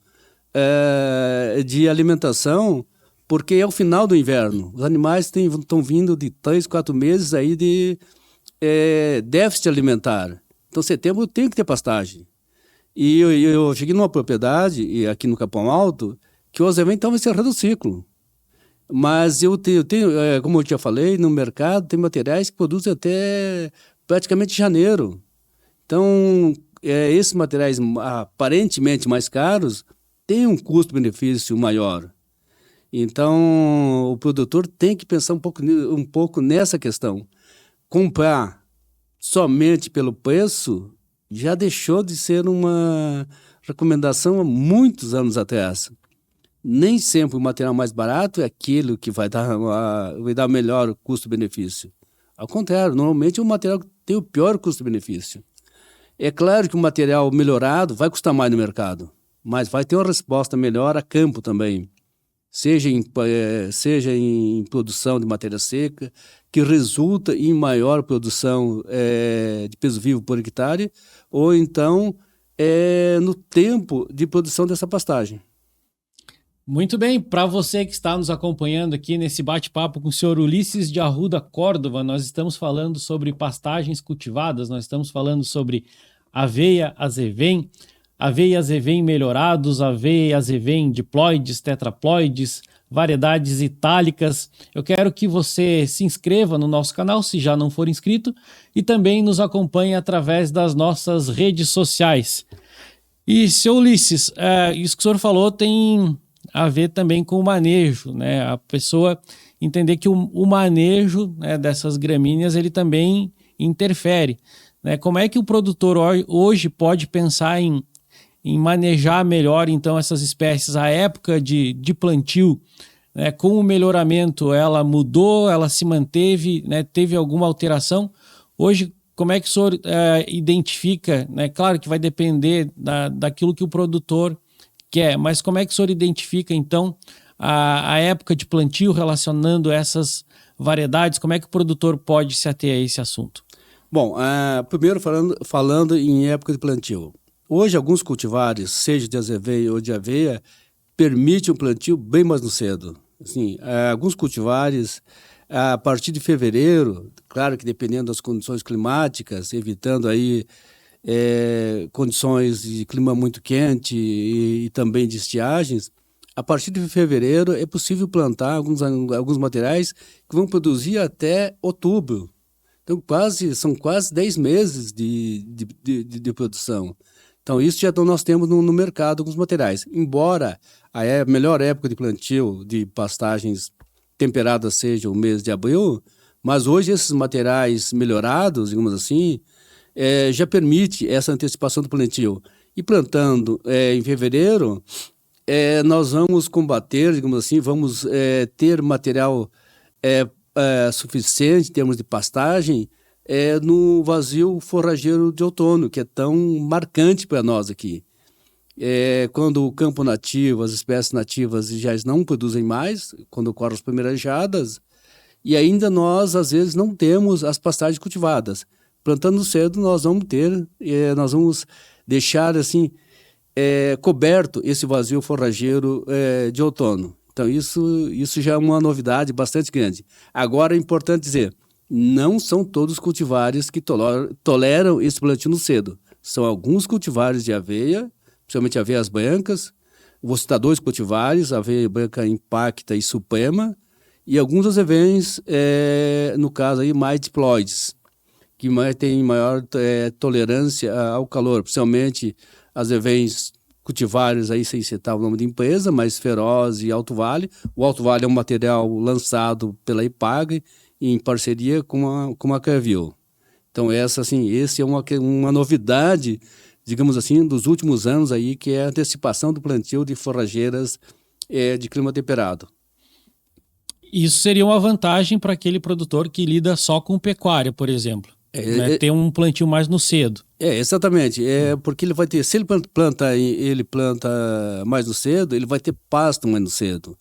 de alimentação, porque é o final do inverno. Os animais estão vindo de 3, 4 meses aí de déficit alimentar. Então, setembro tem que ter pastagem. E eu cheguei numa propriedade, aqui no Capão Alto, que o azevém estava encerrando o ciclo. Mas eu tenho, como eu já falei, no mercado tem materiais que produzem até praticamente janeiro. Então, esses materiais aparentemente mais caros têm um custo-benefício maior. Então, o produtor tem que pensar um pouco nessa questão. Comprar somente pelo preço já deixou de ser uma recomendação há muitos anos atrás. Nem sempre o material mais barato é aquele que vai dar melhor custo-benefício. Ao contrário, normalmente é o material que tem o pior custo-benefício. É claro que o material melhorado vai custar mais no mercado, mas vai ter uma resposta melhor a campo também. Seja em produção de matéria seca, que resulta em maior produção de peso vivo por hectare, ou então no tempo de produção dessa pastagem. Muito bem, para você que está nos acompanhando aqui nesse bate-papo com o senhor Ulisses de Arruda Córdova, nós estamos falando sobre pastagens cultivadas, nós estamos falando sobre aveia, azevém e azevém melhorados, aveia e azevém diploides, tetraploides, variedades itálicas. Eu quero que você se inscreva no nosso canal, se já não for inscrito, e também nos acompanhe através das nossas redes sociais. E, senhor Ulisses, isso que o senhor falou tem a ver também com o manejo, né? A pessoa entender que o manejo, né, dessas gramíneas ele também interfere, né? Como é que o produtor hoje pode pensar em manejar melhor então essas espécies? A época de plantio, né, com o melhoramento, ela mudou, ela se manteve, né, teve alguma alteração? Hoje, como é que o senhor identifica, né? Claro que vai depender daquilo que o produtor quer, mas como é que o senhor identifica, então, a época de plantio relacionando essas variedades? Como é que o produtor pode se ater a esse assunto? Bom, primeiro falando em época de plantio. Hoje, alguns cultivares, seja de azevém ou de aveia, permitem o plantio bem mais no cedo. Assim, alguns cultivares, a partir de fevereiro, claro que dependendo das condições climáticas, evitando aí condições de clima muito quente e também de estiagens, a partir de fevereiro é possível plantar alguns materiais que vão produzir até outubro. Então, são quase 10 meses de produção. Então, isso já nós temos no mercado alguns materiais. Embora a melhor época de plantio de pastagens temperadas seja o mês de abril, mas hoje esses materiais melhorados, digamos assim, já permite essa antecipação do plantio. E plantando em fevereiro, nós vamos combater, digamos assim, vamos ter material suficiente em termos de pastagem no vazio forrageiro de outono, que é tão marcante para nós aqui. Quando o campo nativo, as espécies nativas já não produzem mais, quando ocorrem as primeiras geadas, e ainda nós, às vezes, não temos as pastagens cultivadas. Plantando cedo, nós vamos deixar assim coberto esse vazio forrageiro de outono. Então, isso já é uma novidade bastante grande. Agora, é importante dizer, não são todos os cultivares que toleram esse plantio no cedo. São alguns cultivares de aveia, principalmente aveias brancas. Vou citar 2 cultivares, aveia branca impacta e suprema, e alguns azevens, no caso aí, mais diploides, que tem maior tolerância ao calor, principalmente azevens cultivares, aí sem citar o nome de empresa, mas Feroz e Alto Vale. O Alto Vale é um material lançado pela IPAGRE em parceria com a Cargill. Então esse é uma novidade, digamos assim, dos últimos anos aí, que é a antecipação do plantio de forrageiras de clima temperado. Isso seria uma vantagem para aquele produtor que lida só com pecuária, por exemplo. Ter um plantio mais no cedo. Exatamente. Porque ele vai ter, se ele planta mais no cedo, ele vai ter pasto mais no cedo.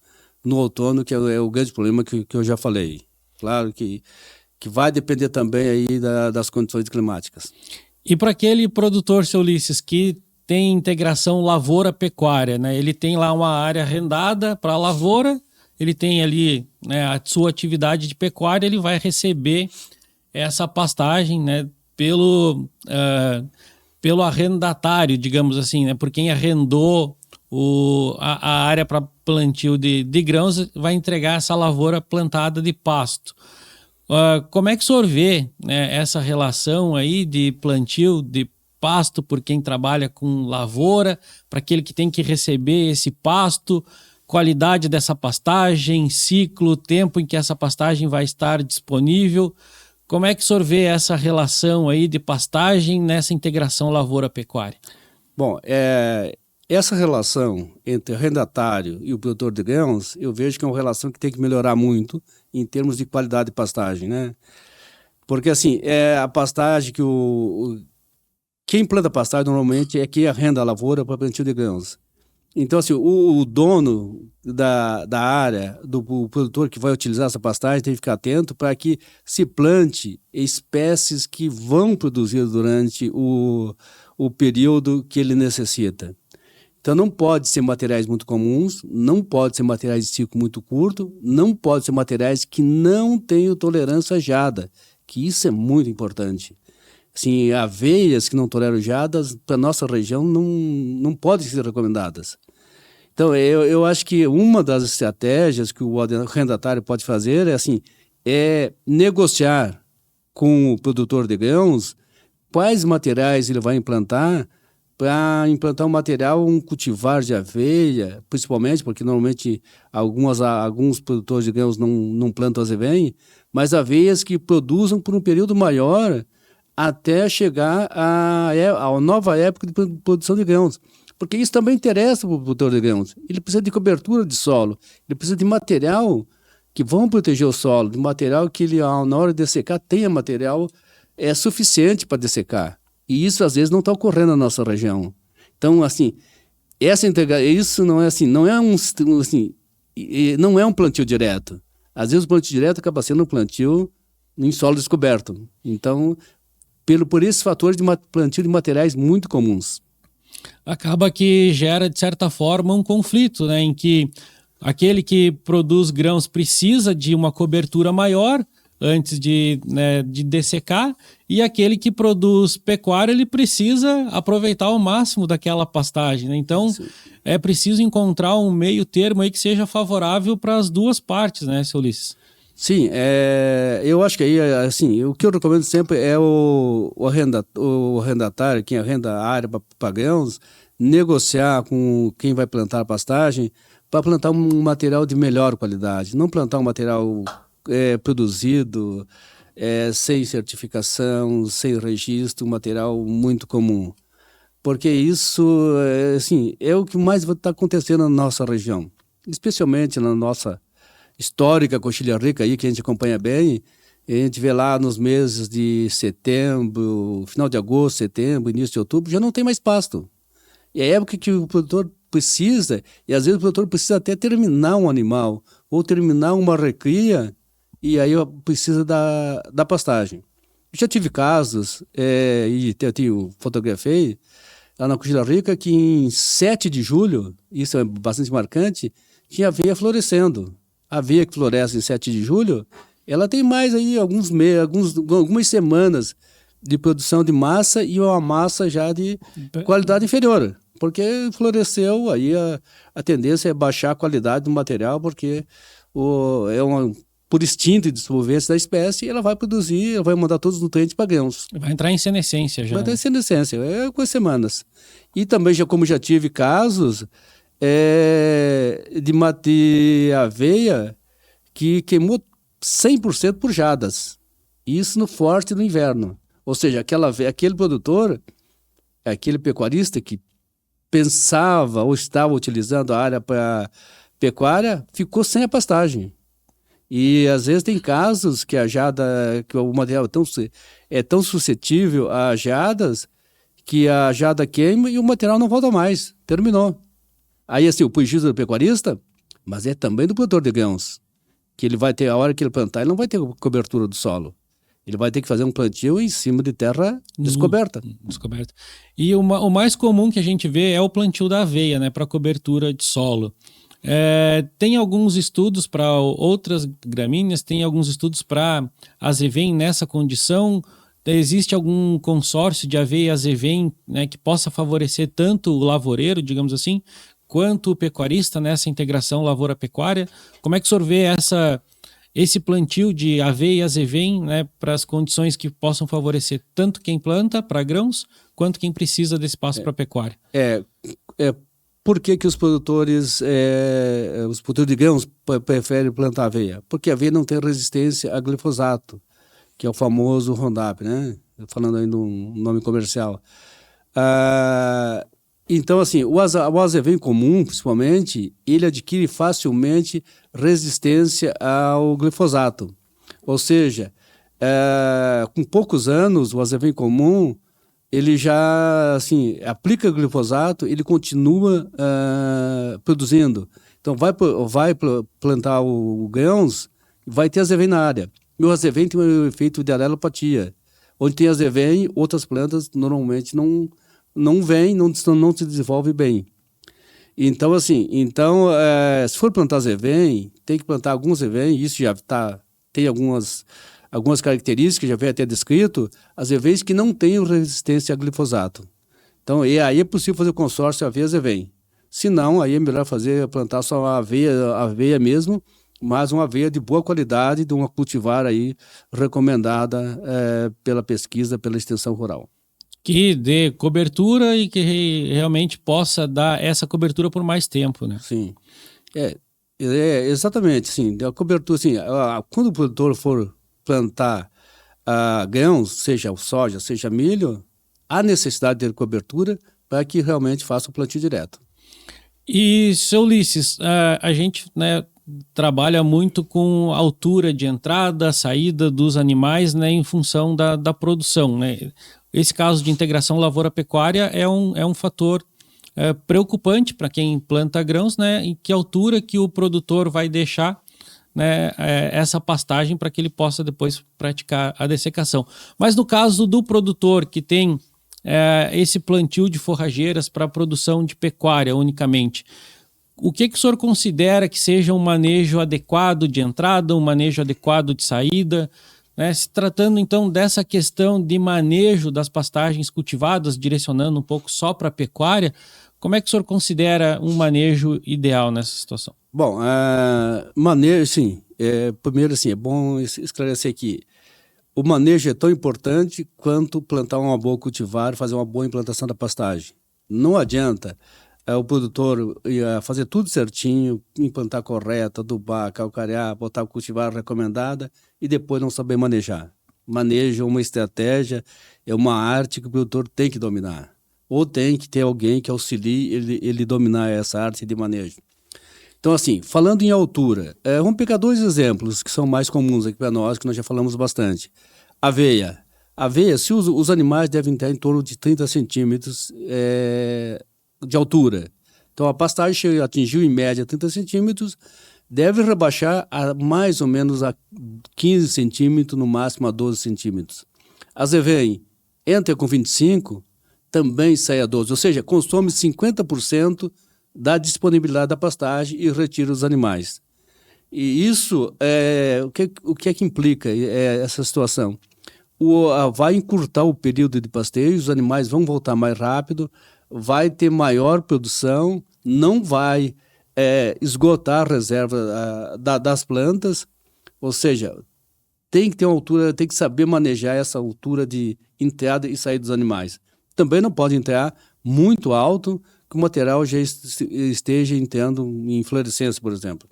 no outono, que é o grande problema que eu já falei. Claro que vai depender também aí das condições climáticas. E para aquele produtor, seu Ulisses, que tem integração lavoura-pecuária, né? Ele tem lá uma área arrendada para a lavoura, ele tem ali, né, a sua atividade de pecuária, ele vai receber essa pastagem, né, pelo arrendatário, digamos assim, né, por quem arrendou a área para plantio de grãos, vai entregar essa lavoura plantada de pasto. Como é que o senhor vê, né, essa relação aí de plantio de pasto por quem trabalha com lavoura, para aquele que tem que receber esse pasto, qualidade dessa pastagem, ciclo, tempo em que essa pastagem vai estar disponível? Como é que o senhor vê essa relação aí de pastagem nessa integração lavoura-pecuária? Bom, essa relação entre o arrendatário e o produtor de grãos, eu vejo que é uma relação que tem que melhorar muito em termos de qualidade de pastagem, né? Porque, assim, a pastagem que quem planta pastagem normalmente é quem arrenda a lavoura para plantio de grãos. Então, assim, o dono da área, do produtor que vai utilizar essa pastagem, tem que ficar atento para que se plante espécies que vão produzir durante o período que ele necessita. Então, não pode ser materiais muito comuns, não pode ser materiais de ciclo muito curto, não pode ser materiais que não tenham tolerância à geada, que isso é muito importante. Assim, aveias que não toleram geadas, para a nossa região, não podem ser recomendadas. Então, eu acho que uma das estratégias que o arrendatário pode fazer é negociar com o produtor de grãos quais materiais ele vai implantar para implantar um cultivar de aveia, principalmente, porque normalmente alguns produtores de grãos não plantam azevém, mas aveias que produzam por um período maior até chegar à nova época de produção de grãos. Porque isso também interessa para o produtor de grãos. Ele precisa de cobertura de solo, ele precisa de material que vão proteger o solo, de material que ele, na hora de dessecar, tenha material suficiente para dessecar. E isso, às vezes, não está ocorrendo na nossa região. Então, assim, isso não é não é um plantio direto. Às vezes, o plantio direto acaba sendo um plantio em solo descoberto. Então, por esse fator de plantio de materiais muito comuns. Acaba que gera, de certa forma, um conflito, né, em que aquele que produz grãos precisa de uma cobertura maior antes de dessecar, e aquele que produz pecuária, ele precisa aproveitar ao máximo daquela pastagem, né? Então, sim, é preciso encontrar um meio termo aí que seja favorável para as duas partes, né, seu Ulisses? Sim, eu acho que aí, assim, o que eu recomendo sempre é o arrendatário, quem arrenda a área para grãos, negociar com quem vai plantar a pastagem para plantar um material de melhor qualidade, não plantar um material produzido sem certificação, sem registro, um material muito comum. Porque isso, assim, é o que mais está acontecendo na nossa região, especialmente na nossa histórica Coxilha Rica aí, que a gente acompanha bem. A gente vê lá nos meses de setembro, final de agosto, setembro, início de outubro, já não tem mais pasto. E é a época que o produtor precisa, e às vezes o produtor precisa até terminar um animal, ou terminar uma recria, e aí precisa da pastagem. Já tive casos, e eu fotografei, lá na Coxilha Rica, que em 7 de julho, isso é bastante marcante, tinha aveia florescendo. A aveia que floresce em 7 de julho, ela tem mais aí algumas semanas de produção de massa e uma massa já de qualidade inferior. Porque floresceu, aí a tendência é baixar a qualidade do material, porque por instinto de sobrevivência da espécie, ela vai produzir, ela vai mandar todos os nutrientes para grãos. Vai entrar em senescência já. Vai entrar em senescência, com as semanas. E também, como já tive casos de aveia que queimou 100% por geadas. Isso no forte do inverno. Ou seja, aquele produtor, aquele pecuarista que pensava ou estava utilizando a área para pecuária, ficou sem a pastagem. E às vezes tem casos que que o material é tão suscetível a geadas que a geada queima e o material não volta mais. Terminou. Aí, assim, o prejuízo do pecuarista mas é também do produtor de grãos, que ele vai ter, a hora que ele plantar, ele não vai ter cobertura do solo. Ele vai ter que fazer um plantio em cima de terra descoberta. Descoberta. E o mais comum que a gente vê é o plantio da aveia, né, para cobertura de solo. Tem alguns estudos para outras gramíneas, tem alguns estudos para azevém nessa condição. Existe algum consórcio de aveia e azevém, né, que possa favorecer tanto o lavoureiro, digamos assim, quanto o pecuarista nessa integração lavoura-pecuária? Como é que o senhor vê esse plantio de aveia e azevém, né, para as condições que possam favorecer tanto quem planta para grãos, quanto quem precisa desse espaço para pecuária? Por que os produtores de grãos preferem plantar aveia? Porque a aveia não tem resistência a glifosato, que é o famoso Roundup, né? Falando aí no nome comercial. Então, assim, o azevém comum, principalmente, ele adquire facilmente resistência ao glifosato. Ou seja, com poucos anos, o azevém comum, ele já, assim, aplica glifosato, ele continua produzindo. Então, vai plantar o grãos, vai ter azevém na área. E o azevém tem o efeito de alelopatia. Onde tem azevém, outras plantas normalmente não vem, não se desenvolve bem. Então, assim, se for plantar azevém, tem que plantar alguns azevém, isso já tem algumas características, já vem até descrito, azevéns que não têm resistência a glifosato. Então, aí é possível fazer o consórcio aveia-azevém. Se não, aí é melhor plantar só a aveia mesmo, mas uma aveia de boa qualidade, de uma cultivar aí recomendada pela pesquisa, pela extensão rural. Que dê cobertura e que realmente possa dar essa cobertura por mais tempo, né? Sim, exatamente, sim. A cobertura, assim, quando o produtor for plantar grãos, seja soja, seja milho, há necessidade de ter cobertura para que realmente faça o plantio direto. E, seu Ulisses, a gente, né, trabalha muito com altura de entrada, saída dos animais, né, em função da produção, né? Esse caso de integração lavoura-pecuária é um fator preocupante para quem planta grãos, né? Em que altura que o produtor vai deixar, né, essa pastagem para que ele possa depois praticar a dessecação. Mas no caso do produtor que tem esse plantio de forrageiras para a produção de pecuária unicamente, o que o senhor considera que seja um manejo adequado de entrada, um manejo adequado de saída? Se tratando então dessa questão de manejo das pastagens cultivadas, direcionando um pouco só para a pecuária, como é que o senhor considera um manejo ideal nessa situação? Bom, manejo, sim. Primeiro, assim, é bom esclarecer aqui. O manejo é tão importante quanto plantar uma boa cultivar, fazer uma boa implantação da pastagem. Não adianta o produtor fazer tudo certinho, implantar correto, adubar, calcarear, botar a cultivar recomendada e depois não saber manejar. Manejo é uma estratégia, é uma arte que o produtor tem que dominar. Ou tem que ter alguém que auxilie ele dominar essa arte de manejo. Então, assim, falando em altura, vamos pegar dois exemplos que são mais comuns aqui para nós, que nós já falamos bastante. Aveia. Aveia, se os animais devem ter em torno de 30 centímetros de altura. Então, a pastagem atingiu em média 30 centímetros, deve rebaixar a mais ou menos a 15 centímetros, no máximo a 12 centímetros. Azevém entra com 25, também sai a 12, ou seja, consome 50% da disponibilidade da pastagem e retira os animais. E isso, o que é que implica essa situação? Vai encurtar o período de pasteio, os animais vão voltar mais rápido, vai ter maior produção, não vai esgotar a reserva das plantas, ou seja, tem que ter uma altura, tem que saber manejar essa altura de entrada e saída dos animais. Também não pode entrar muito alto, que o material já esteja entrando em inflorescência, por exemplo.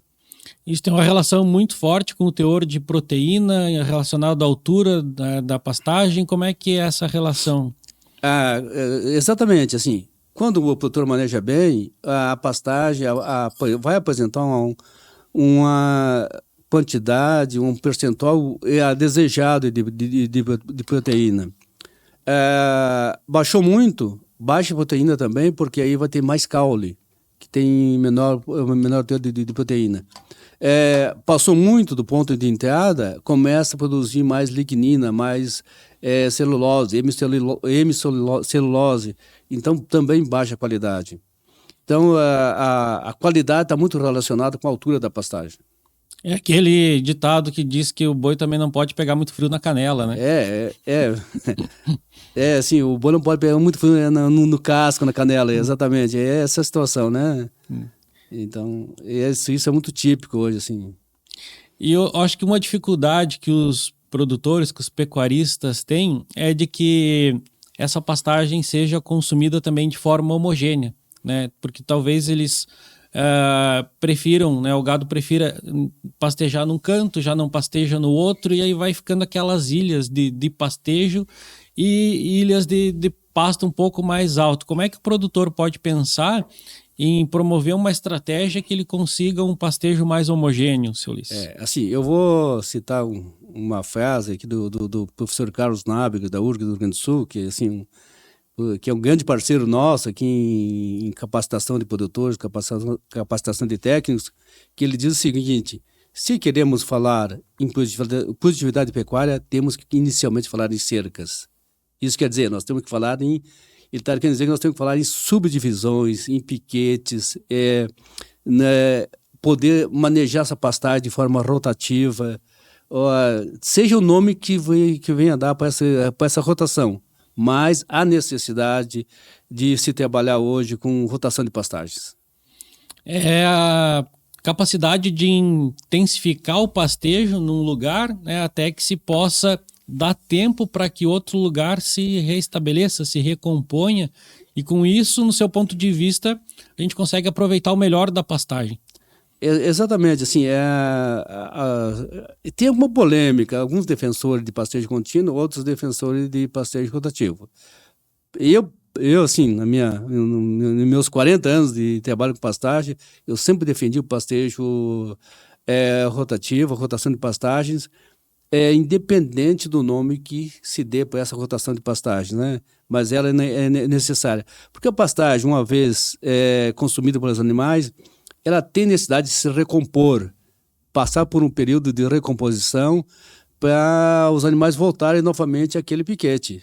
Isso tem uma relação muito forte com o teor de proteína relacionado à altura da pastagem. Como é que é essa relação? Exatamente, assim, quando o produtor maneja bem, a pastagem vai apresentar uma quantidade, um percentual desejado de proteína. Baixou muito, baixa a proteína também, porque aí vai ter mais caule. que tem menor teor de proteína. Passou muito do ponto de entrada, começa a produzir mais lignina, mais celulose, hemicelulose, então também baixa qualidade. Então a qualidade está muito relacionada com a altura da pastagem. É aquele ditado que diz que o boi também não pode pegar muito frio na canela, né? Assim, o boi não pode pegar muito frio no casco, na canela, exatamente. É essa a situação, né? Então, isso é muito típico hoje, assim. E eu acho que uma dificuldade que os produtores, que os pecuaristas têm, é de que essa pastagem seja consumida também de forma homogênea, né? Porque talvez eles prefiram, né? O gado prefira pastejar num canto, já não pasteja no outro, e aí vai ficando aquelas ilhas de pastejo e ilhas de pasto um pouco mais alto. Como é que o produtor pode pensar em promover uma estratégia que ele consiga um pastejo mais homogêneo, seu Ulisses? Assim, eu vou citar uma frase aqui do professor Carlos Nábrega, da URG do Rio Grande do Sul, que assim, que é um grande parceiro nosso aqui em capacitação de produtores, capacitação de técnicos, que ele diz o seguinte: se queremos falar em produtividade pecuária, temos que inicialmente falar em cercas. Isso quer dizer, nós temos que falar em... Ele está querendo dizer que nós temos que falar em subdivisões, em piquetes, poder manejar essa pastagem de forma rotativa, seja o nome que venha dar para essa rotação, mas há necessidade de se trabalhar hoje com rotação de pastagens. É a capacidade de intensificar o pastejo num lugar, né, até que se possa dar tempo para que outro lugar se reestabeleça, se recomponha, e com isso, no seu ponto de vista, a gente consegue aproveitar o melhor da pastagem. Exatamente, assim, tem uma polêmica, alguns defensores de pastejo contínuo, outros defensores de pastejo rotativo. Eu assim, nos meus 40 anos de trabalho com pastagem, eu sempre defendi o pastejo rotativo, a rotação de pastagens, independente do nome que se dê para essa rotação de pastagem, né? Mas ela é necessária. Porque a pastagem, uma vez consumida pelos animais, ela tem necessidade de se recompor, passar por um período de recomposição para os animais voltarem novamente àquele piquete.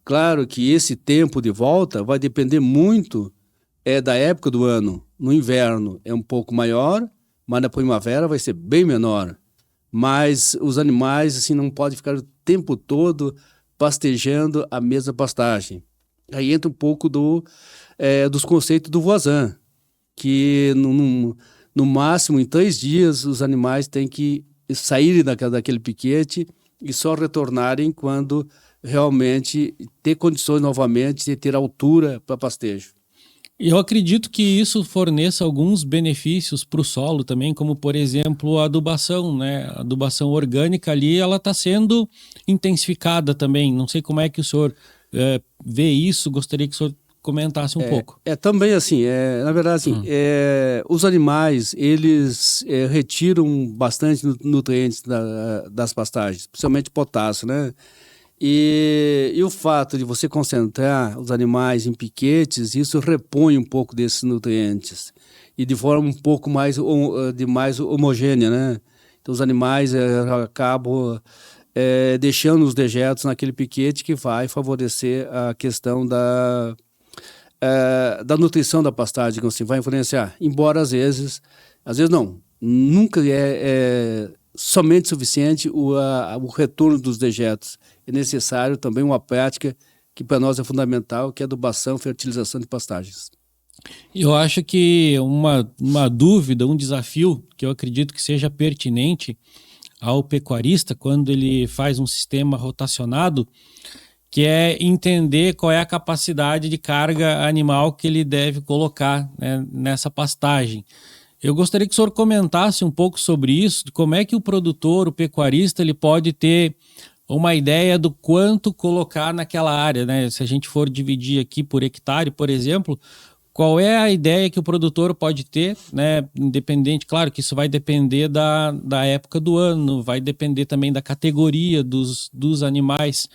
Claro que esse tempo de volta vai depender muito da época do ano. No inverno é um pouco maior, mas na primavera vai ser bem menor. Mas os animais assim, não podem ficar o tempo todo pastejando a mesma pastagem. Aí entra um pouco dos conceitos do Voisin, que no máximo em 3 dias os animais têm que saírem daquele piquete e só retornarem quando realmente ter condições novamente de ter altura para pastejo. Eu acredito que isso forneça alguns benefícios para o solo também, como por exemplo a adubação, né? A adubação orgânica ali, ela está sendo intensificada também. Não sei como é que o senhor vê isso, gostaria que o senhor comentasse um pouco. Também assim, na verdade assim, os animais, eles retiram bastante nutrientes das pastagens, principalmente potássio, né? E o fato de você concentrar os animais em piquetes, isso repõe um pouco desses nutrientes e de forma um pouco mais homogênea, né? Então os animais acabam deixando os dejetos naquele piquete, que vai favorecer a questão da nutrição da pastagem, assim, vai influenciar. Embora às vezes não, nunca é somente suficiente o retorno dos dejetos. É necessário também uma prática que para nós é fundamental, que é a adubação, fertilização de pastagens. Eu acho que uma dúvida, um desafio que eu acredito que seja pertinente ao pecuarista quando ele faz um sistema rotacionado, que é entender qual é a capacidade de carga animal que ele deve colocar, né, nessa pastagem. Eu gostaria que o senhor comentasse um pouco sobre isso, de como é que o produtor, o pecuarista, ele pode ter uma ideia do quanto colocar naquela área, né? Se a gente for dividir aqui por hectare, por exemplo, qual é a ideia que o produtor pode ter, né? Independente, claro que isso vai depender da época do ano, vai depender também da categoria dos animais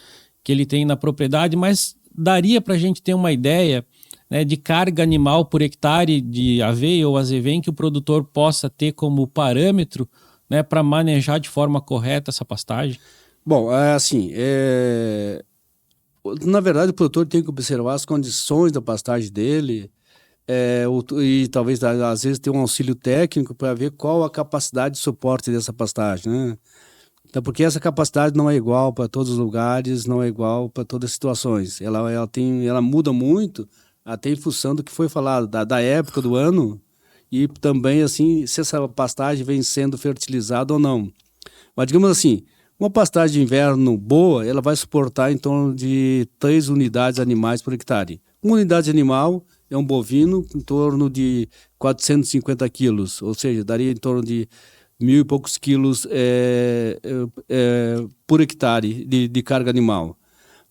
que ele tem na propriedade, mas daria para a gente ter uma ideia né, de carga animal por hectare de aveia ou azevém que o produtor possa ter como parâmetro, né, para manejar de forma correta essa pastagem? Bom, assim, na verdade o produtor tem que observar as condições da pastagem dele, e talvez às vezes ter um auxílio técnico para ver qual a capacidade de suporte dessa pastagem, né? Então, porque essa capacidade não é igual para todos os lugares, não é igual para todas as situações. Ela muda muito, até em função do que foi falado, da época do ano e também, assim, se essa pastagem vem sendo fertilizada ou não. Mas, digamos assim, uma pastagem de inverno boa, ela vai suportar em torno de 3 unidades animais por hectare. Uma unidade animal é um bovino em torno de 450 quilos, ou seja, daria em torno de 1.000 e poucos quilos por hectare de carga animal.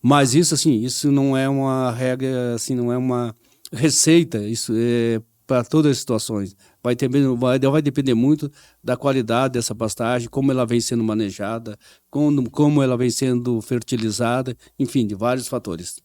Mas isso, assim, isso não é uma regra, assim, não é uma receita, isso é para todas as situações. Vai depender muito da qualidade dessa pastagem, como ela vem sendo manejada, como ela vem sendo fertilizada, enfim, de vários fatores.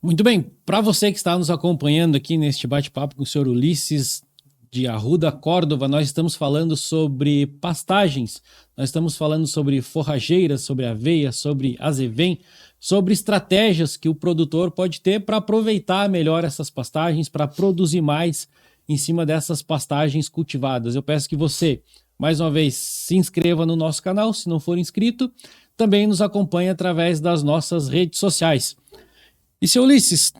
Muito bem, para você que está nos acompanhando aqui neste bate-papo com o senhor Ulisses de Arruda Córdova, nós estamos falando sobre pastagens, nós estamos falando sobre forrageiras, sobre aveia, sobre azevém, sobre estratégias que o produtor pode ter para aproveitar melhor essas pastagens, para produzir mais em cima dessas pastagens cultivadas. Eu peço que você, mais uma vez, se inscreva no nosso canal, se não for inscrito, também nos acompanhe através das nossas redes sociais. E, seu Ulisses,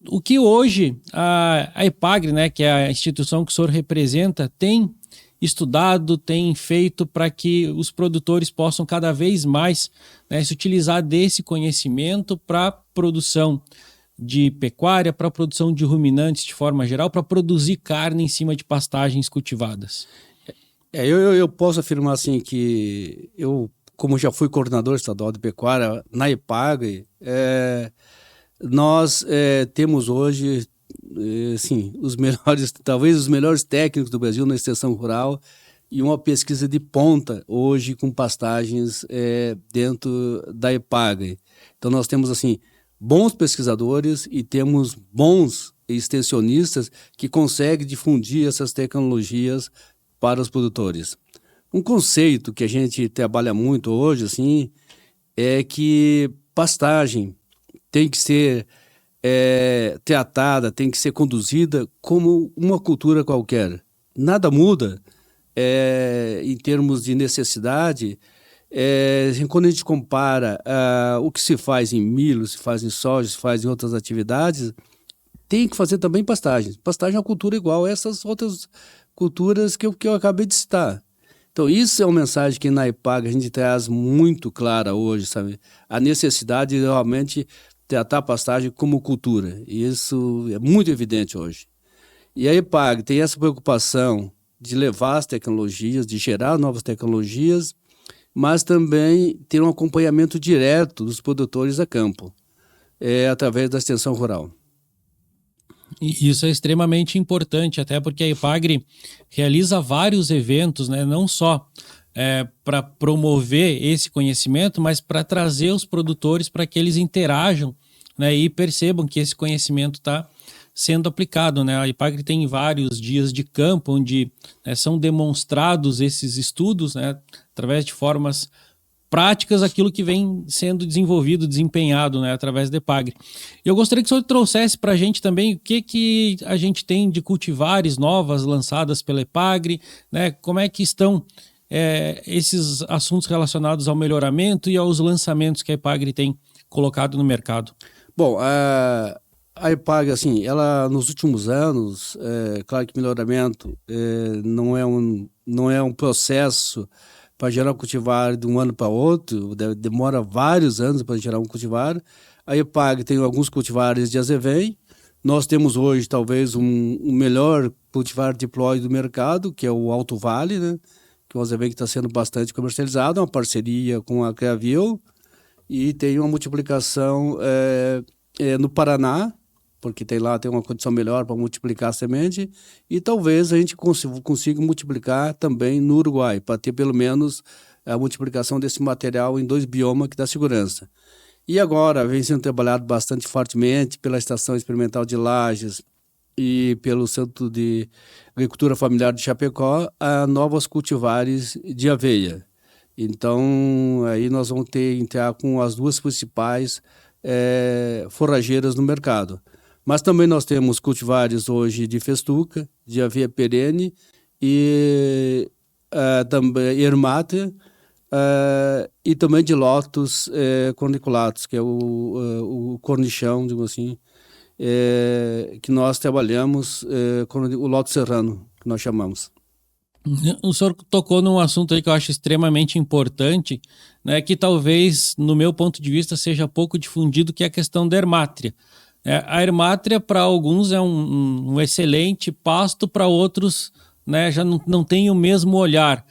o que hoje a EPAGRE, né, que é a instituição que o senhor representa, tem estudado, tem feito para que os produtores possam cada vez mais, né, se utilizar desse conhecimento para a produção de pecuária, para a produção de ruminantes de forma geral, para produzir carne em cima de pastagens cultivadas? Eu posso afirmar assim que eu, como já fui coordenador estadual de pecuária na EPAGRE, nós temos hoje, sim, os melhores, talvez os melhores técnicos do Brasil na extensão rural e uma pesquisa de ponta hoje com pastagens dentro da EPAGRE. Então nós temos assim bons pesquisadores e temos bons extensionistas que conseguem difundir essas tecnologias para os produtores. Um conceito que a gente trabalha muito hoje assim é que pastagem tem que ser tratada, tem que ser conduzida como uma cultura qualquer. Nada muda em termos de necessidade. Quando a gente compara o que se faz em milho, se faz em soja, se faz em outras atividades, tem que fazer também pastagem. Pastagem é uma cultura igual a essas outras culturas que eu acabei de citar. Então, isso é uma mensagem que na EPAGRE a gente traz muito clara hoje, sabe? A necessidade de realmente tratar a pastagem como cultura. E isso é muito evidente hoje. E a EPAGRE tem essa preocupação de levar as tecnologias, de gerar novas tecnologias, mas também ter um acompanhamento direto dos produtores a campo, através da extensão rural. E isso é extremamente importante, até porque a EPAGRE realiza vários eventos, né, não só para promover esse conhecimento, mas para trazer os produtores para que eles interajam, né, e percebam que esse conhecimento está sendo aplicado, né? A EPAGRE tem vários dias de campo onde, né, são demonstrados esses estudos, né, através de formas práticas, aquilo que vem sendo desenvolvido, desempenhado, né, através da EPAGRE. Eu gostaria que o senhor trouxesse para a gente também o que a gente tem de cultivares novas lançadas pela EPAGRE, né, como é que estão esses assuntos relacionados ao melhoramento e aos lançamentos que a EPAGRE tem colocado no mercado. Bom, a EPAGRE, assim, ela nos últimos anos, claro que melhoramento não é um processo para gerar um cultivar de um ano para outro, demora vários anos para gerar um cultivar. A EPAGRE tem alguns cultivares de azevém. Nós temos hoje talvez um melhor cultivar diploide do mercado, que é o Alto Vale, né? Que é um azevém que está sendo bastante comercializado, uma parceria com a Creavil, e tem uma multiplicação no Paraná, porque tem uma condição melhor para multiplicar a semente, e talvez a gente consiga multiplicar também no Uruguai, para ter pelo menos a multiplicação desse material em 2 biomas que dá segurança. E agora vem sendo trabalhado bastante fortemente pela Estação Experimental de Lages e pelo Centro de Agricultura Familiar de Chapecó a novas cultivares de aveia. Então, aí nós vamos entrar com as duas principais forrageiras no mercado. Mas também nós temos cultivares hoje de festuca, de aveia perene e também ermátea, e também de lotus corniculatus, que é o cornichão, digo assim, que nós trabalhamos com o lotus serrano, que nós chamamos. O senhor tocou num assunto aí que eu acho extremamente importante, né, que talvez, no meu ponto de vista, seja pouco difundido, que é a questão da ermátria. A ermátria, para alguns, é um excelente pasto, para outros, né, já não tem o mesmo olhar.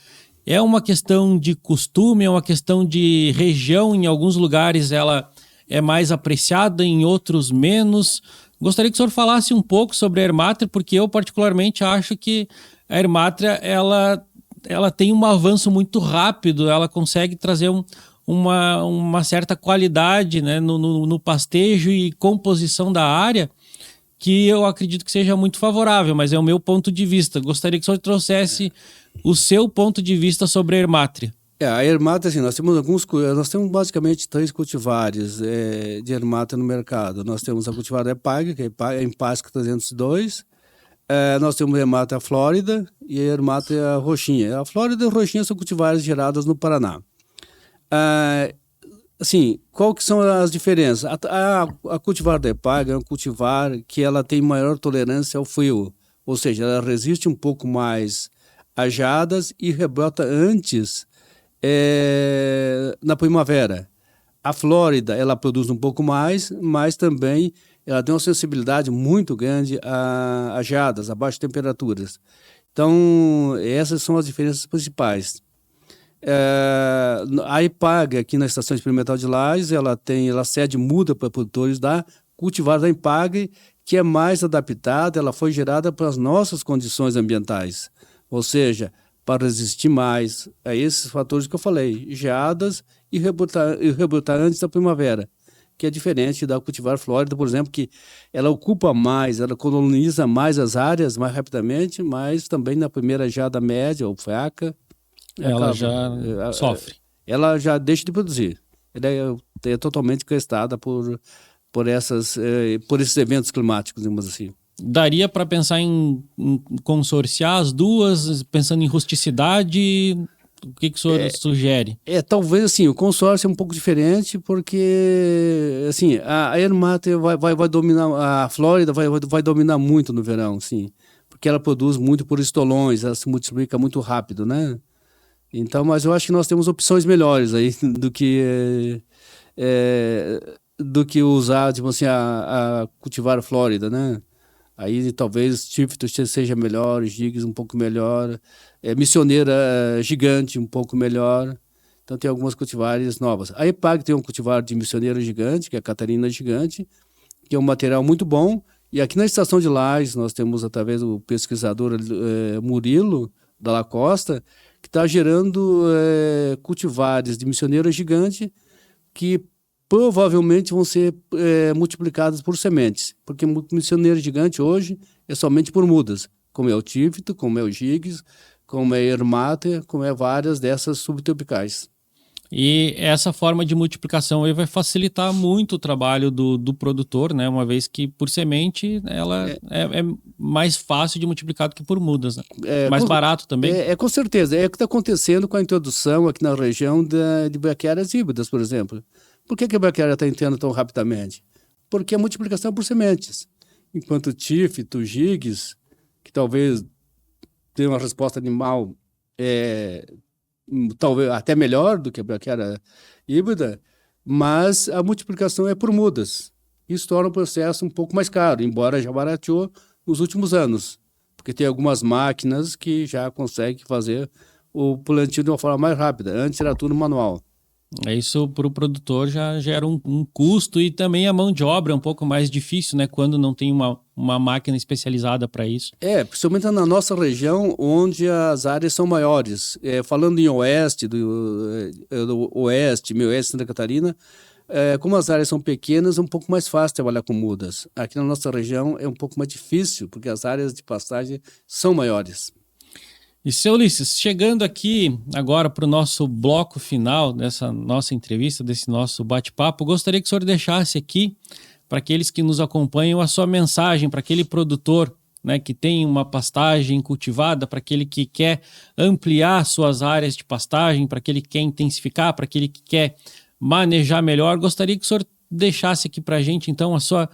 É uma questão de costume, é uma questão de região. Em alguns lugares ela é mais apreciada, em outros menos. Gostaria que o senhor falasse um pouco sobre a ermátria, porque eu particularmente acho que a ermátria ela tem um avanço muito rápido, ela consegue trazer uma certa qualidade, né, no pastejo e composição da área, que eu acredito que seja muito favorável, mas é o meu ponto de vista. Gostaria que o senhor trouxesse o seu ponto de vista sobre a ermátria. A ermátria, assim, nós temos basicamente 3 cultivares de ermátria no mercado. Nós temos a cultivar EPAG, que é a Empasca 302, nós temos a ermátria Flórida e a ermátria roxinha. A Flórida e a roxinha são cultivares geradas no Paraná. Assim, qual que são as diferenças? A cultivar da EPAG é um cultivar que ela tem maior tolerância ao frio, ou seja, ela resiste um pouco mais às geadas e rebrota antes na primavera. A Flórida, ela produz um pouco mais, mas também ela tem uma sensibilidade muito grande a geadas, a baixas temperaturas. Então, essas são as diferenças principais. A EPAG, aqui na Estação Experimental de Lages, ela cede muda para produtores da cultivar da EPAG, que é mais adaptada, ela foi gerada para as nossas condições ambientais, ou seja, para resistir mais a esses fatores que eu falei, geadas e rebrotar antes da primavera, que é diferente da cultivar Flórida, por exemplo, que ela ocupa mais, ela coloniza mais as áreas mais rapidamente, mas também na primeira geada média ou fraca, ela já sofre. Ela já deixa de produzir. Ela é totalmente crestada por esses eventos climáticos, digamos assim. Daria para pensar em consorciar as duas, pensando em rusticidade? O que o senhor sugere? Talvez assim, o consórcio é um pouco diferente, porque assim, a ermátria vai dominar, a Flórida vai dominar muito no verão, sim, porque ela produz muito por estolões, ela se multiplica muito rápido, né? Então, mas eu acho que nós temos opções melhores aí do que usar, tipo assim, a cultivar a Flórida, né? Aí talvez Tiftus seja melhor, Gigs um pouco melhor, Missioneira Gigante um pouco melhor. Então tem algumas cultivares novas. A EPAG tem um cultivar de Missioneira Gigante, que é a Catarina Gigante, que é um material muito bom. E aqui na Estação de Lages nós temos, através do pesquisador Murilo Dalla Costa, que está gerando cultivares de Missioneira Gigante que provavelmente vão ser multiplicadas por sementes, porque missioneira gigante hoje é somente por mudas, como é o tífito, como é o gigs, como é a ermátria, como é várias dessas subtropicais. E essa forma de multiplicação aí vai facilitar muito o trabalho do produtor, né? Uma vez que por semente ela é mais fácil de multiplicar do que por mudas, né? Mais barato também. Com certeza. É o que está acontecendo com a introdução aqui na região de braquiárias híbridas, por exemplo. Por que a braquiária está entrando tão rapidamente? Porque a multiplicação é por sementes. Enquanto o tífito, gigs, que talvez tenha uma resposta animal talvez até melhor do que a braquiária híbrida, mas a multiplicação é por mudas. Isso torna o processo um pouco mais caro, embora já barateou nos últimos anos, porque tem algumas máquinas que já conseguem fazer o plantio de uma forma mais rápida. Antes era tudo manual. Isso para o produtor já gera um custo, e também a mão de obra é um pouco mais difícil, né? Quando não tem uma máquina especializada para isso. Principalmente na nossa região, onde as áreas são maiores. Falando em oeste, do oeste, meio oeste de Santa Catarina, como as áreas são pequenas, é um pouco mais fácil trabalhar com mudas. Aqui na nossa região é um pouco mais difícil, porque as áreas de pastagem são maiores. E, seu Ulisses, chegando aqui agora para o nosso bloco final dessa nossa entrevista, desse nosso bate-papo, gostaria que o senhor deixasse aqui, para aqueles que nos acompanham, a sua mensagem para aquele produtor, né, que tem uma pastagem cultivada, para aquele que quer ampliar suas áreas de pastagem, para aquele que quer intensificar, para aquele que quer manejar melhor. Gostaria que o senhor deixasse aqui para a gente, então, a sua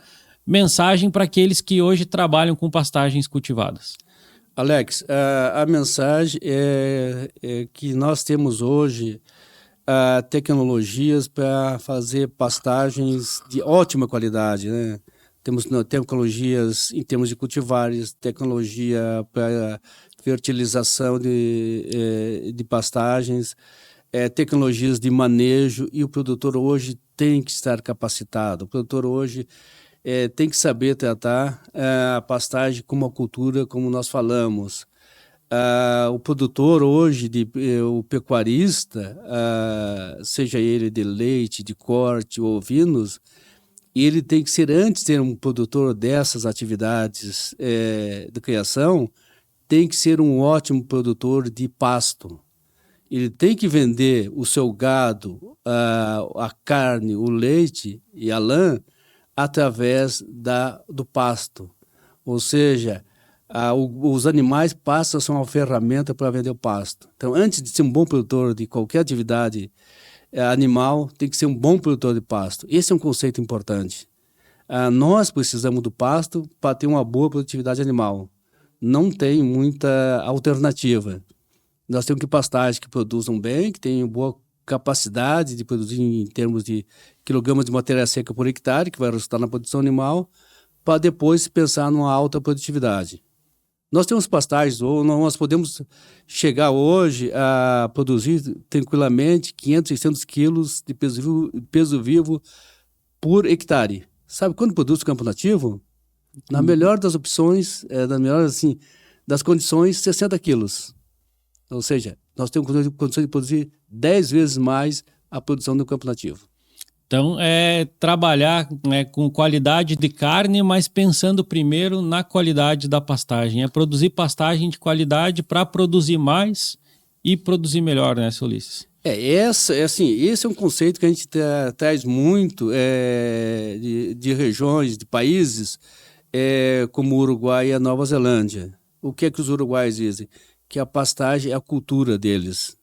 mensagem para aqueles que hoje trabalham com pastagens cultivadas. Alex, a mensagem é que nós temos hoje tecnologias para fazer pastagens de ótima qualidade, né? Temos tecnologias em termos de cultivares, tecnologia para fertilização de pastagens, tecnologias de manejo, e o produtor hoje tem que estar capacitado. O produtor hoje tem que saber tratar a pastagem como uma cultura, como nós falamos. O produtor hoje, o pecuarista, seja ele de leite, de corte ou ovinos, ele tem que ser, antes de ser um produtor dessas atividades de criação, tem que ser um ótimo produtor de pasto. Ele tem que vender o seu gado, a carne, o leite e a lã através do pasto. Ou seja, os animais passam a ser uma ferramenta para vender o pasto. Então, antes de ser um bom produtor de qualquer atividade animal, tem que ser um bom produtor de pasto. Esse é um conceito importante. Nós precisamos do pasto para ter uma boa produtividade animal. Não tem muita alternativa. Nós temos que pastagem que produzam bem, que tenham boa capacidade de produzir em termos de quilogramas de matéria seca por hectare, que vai resultar na produção animal, para depois pensar numa alta produtividade. Nós temos pastagens, ou nós podemos chegar hoje a produzir tranquilamente 500, 600 quilos de peso vivo por hectare. Sabe quando produz campo nativo? Na melhor das opções, das condições, 60 quilos. Ou seja, nós temos condições de produzir 10 vezes mais a produção do campo nativo. Então, trabalhar com qualidade de carne, mas pensando primeiro na qualidade da pastagem. É produzir pastagem de qualidade para produzir mais e produzir melhor, né, seu Ulisses? Esse é um conceito que a gente traz muito de regiões, de países como o Uruguai e a Nova Zelândia. O que é que os uruguaios dizem? Que a pastagem é a cultura deles.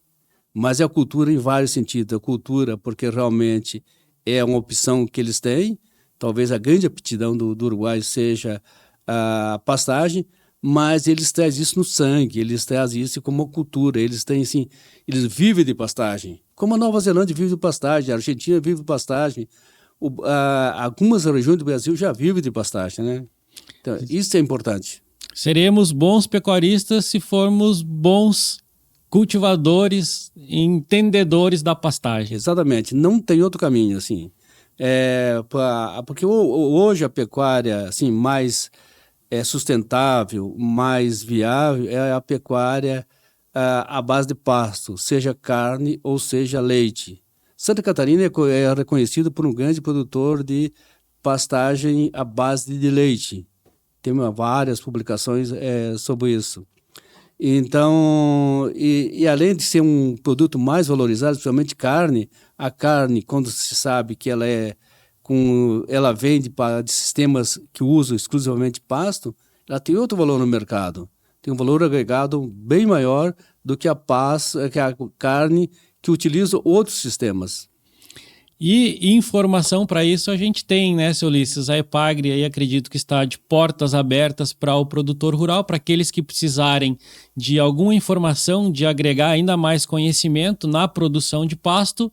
Mas é a cultura em vários sentidos. A cultura porque realmente é uma opção que eles têm. Talvez a grande aptidão do Uruguai seja a pastagem, mas eles trazem isso no sangue, eles trazem isso como uma cultura. Eles vivem de pastagem. Como a Nova Zelândia vive de pastagem, a Argentina vive de pastagem, algumas regiões do Brasil já vivem de pastagem, né? Então, isso é importante. Seremos bons pecuaristas se formos bons cultivadores e entendedores da pastagem. Exatamente, não tem outro caminho, assim. Porque hoje a pecuária assim, mais sustentável, mais viável, é a pecuária à base de pasto, seja carne ou seja leite. Santa Catarina é reconhecido por um grande produtor de pastagem à base de leite. Tem várias publicações sobre isso. Então, e além de ser um produto mais valorizado, principalmente carne, a carne, quando se sabe que ela vem de sistemas que usam exclusivamente pasto, ela tem outro valor no mercado. Tem um valor agregado bem maior do que a carne que utiliza outros sistemas. E informação para isso a gente tem, né, seu Ulisses? A Epagre aí acredito que está de portas abertas para o produtor rural, para aqueles que precisarem de alguma informação, de agregar ainda mais conhecimento na produção de pasto,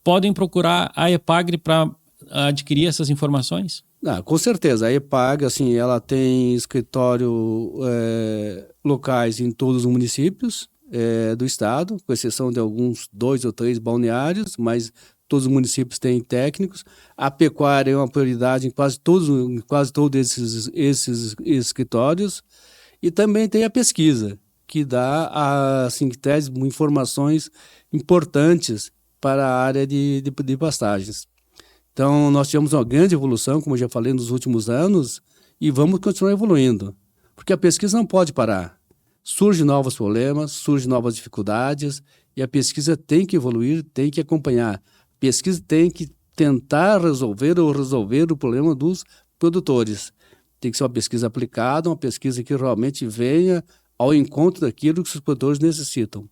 podem procurar a Epagre para adquirir essas informações? Com certeza. A Epagre, assim, ela tem escritório locais em todos os municípios do estado, com exceção de alguns 2 ou 3 balneários, mas todos os municípios têm técnicos. A pecuária é uma prioridade em quase todos esses escritórios. E também tem a pesquisa, que que traz informações importantes para a área de pastagens. Então, nós tivemos uma grande evolução, como eu já falei, nos últimos anos, e vamos continuar evoluindo, porque a pesquisa não pode parar. Surgem novos problemas, surgem novas dificuldades, e a pesquisa tem que evoluir, tem que acompanhar. A pesquisa tem que tentar resolver o problema dos produtores. Tem que ser uma pesquisa aplicada, uma pesquisa que realmente venha ao encontro daquilo que os produtores necessitam.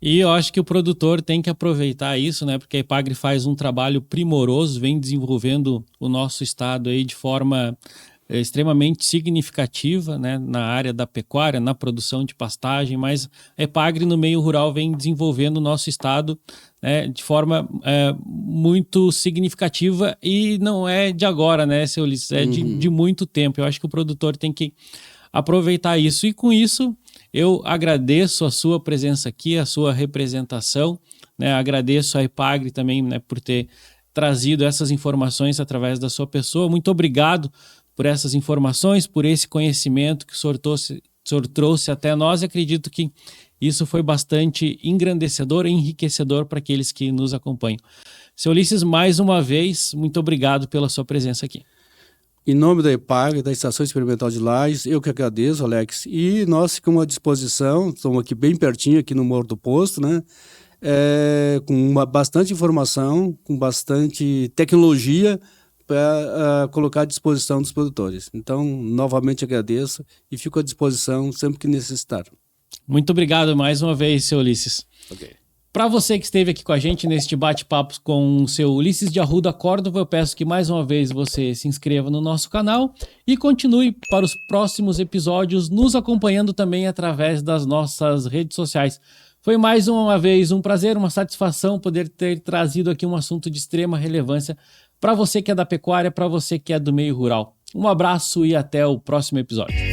E eu acho que o produtor tem que aproveitar isso, né? Porque a Epagri faz um trabalho primoroso, vem desenvolvendo o nosso estado aí de forma extremamente significativa, né? Na área da pecuária, na produção de pastagem, mas a Epagri no meio rural vem desenvolvendo o nosso estado, né? De forma muito significativa, e não é de agora, né, seu Ulisses? É de muito tempo. Eu acho que o produtor tem que aproveitar isso, e com isso eu agradeço a sua presença aqui, a sua representação, né? Agradeço a Epagri também, né, por ter trazido essas informações através da sua pessoa. Muito obrigado por essas informações, por esse conhecimento que o senhor trouxe até nós, e acredito que isso foi bastante engrandecedor e enriquecedor para aqueles que nos acompanham. Seu Ulisses, mais uma vez, muito obrigado pela sua presença aqui. Em nome da Epagri, da Estação Experimental de Lages, eu que agradeço, Alex, e nós ficamos à disposição, estamos aqui bem pertinho, aqui no Morro do Posto, né? Com bastante informação, com bastante tecnologia para colocar à disposição dos produtores. Então, novamente agradeço e fico à disposição sempre que necessitar. Muito obrigado mais uma vez, seu Ulisses. Ok. Para você que esteve aqui com a gente neste bate-papo com o seu Ulisses de Arruda Córdova, eu peço que mais uma vez você se inscreva no nosso canal e continue para os próximos episódios nos acompanhando também através das nossas redes sociais. Foi mais uma vez um prazer, uma satisfação poder ter trazido aqui um assunto de extrema relevância para você que é da pecuária, para você que é do meio rural. Um abraço e até o próximo episódio.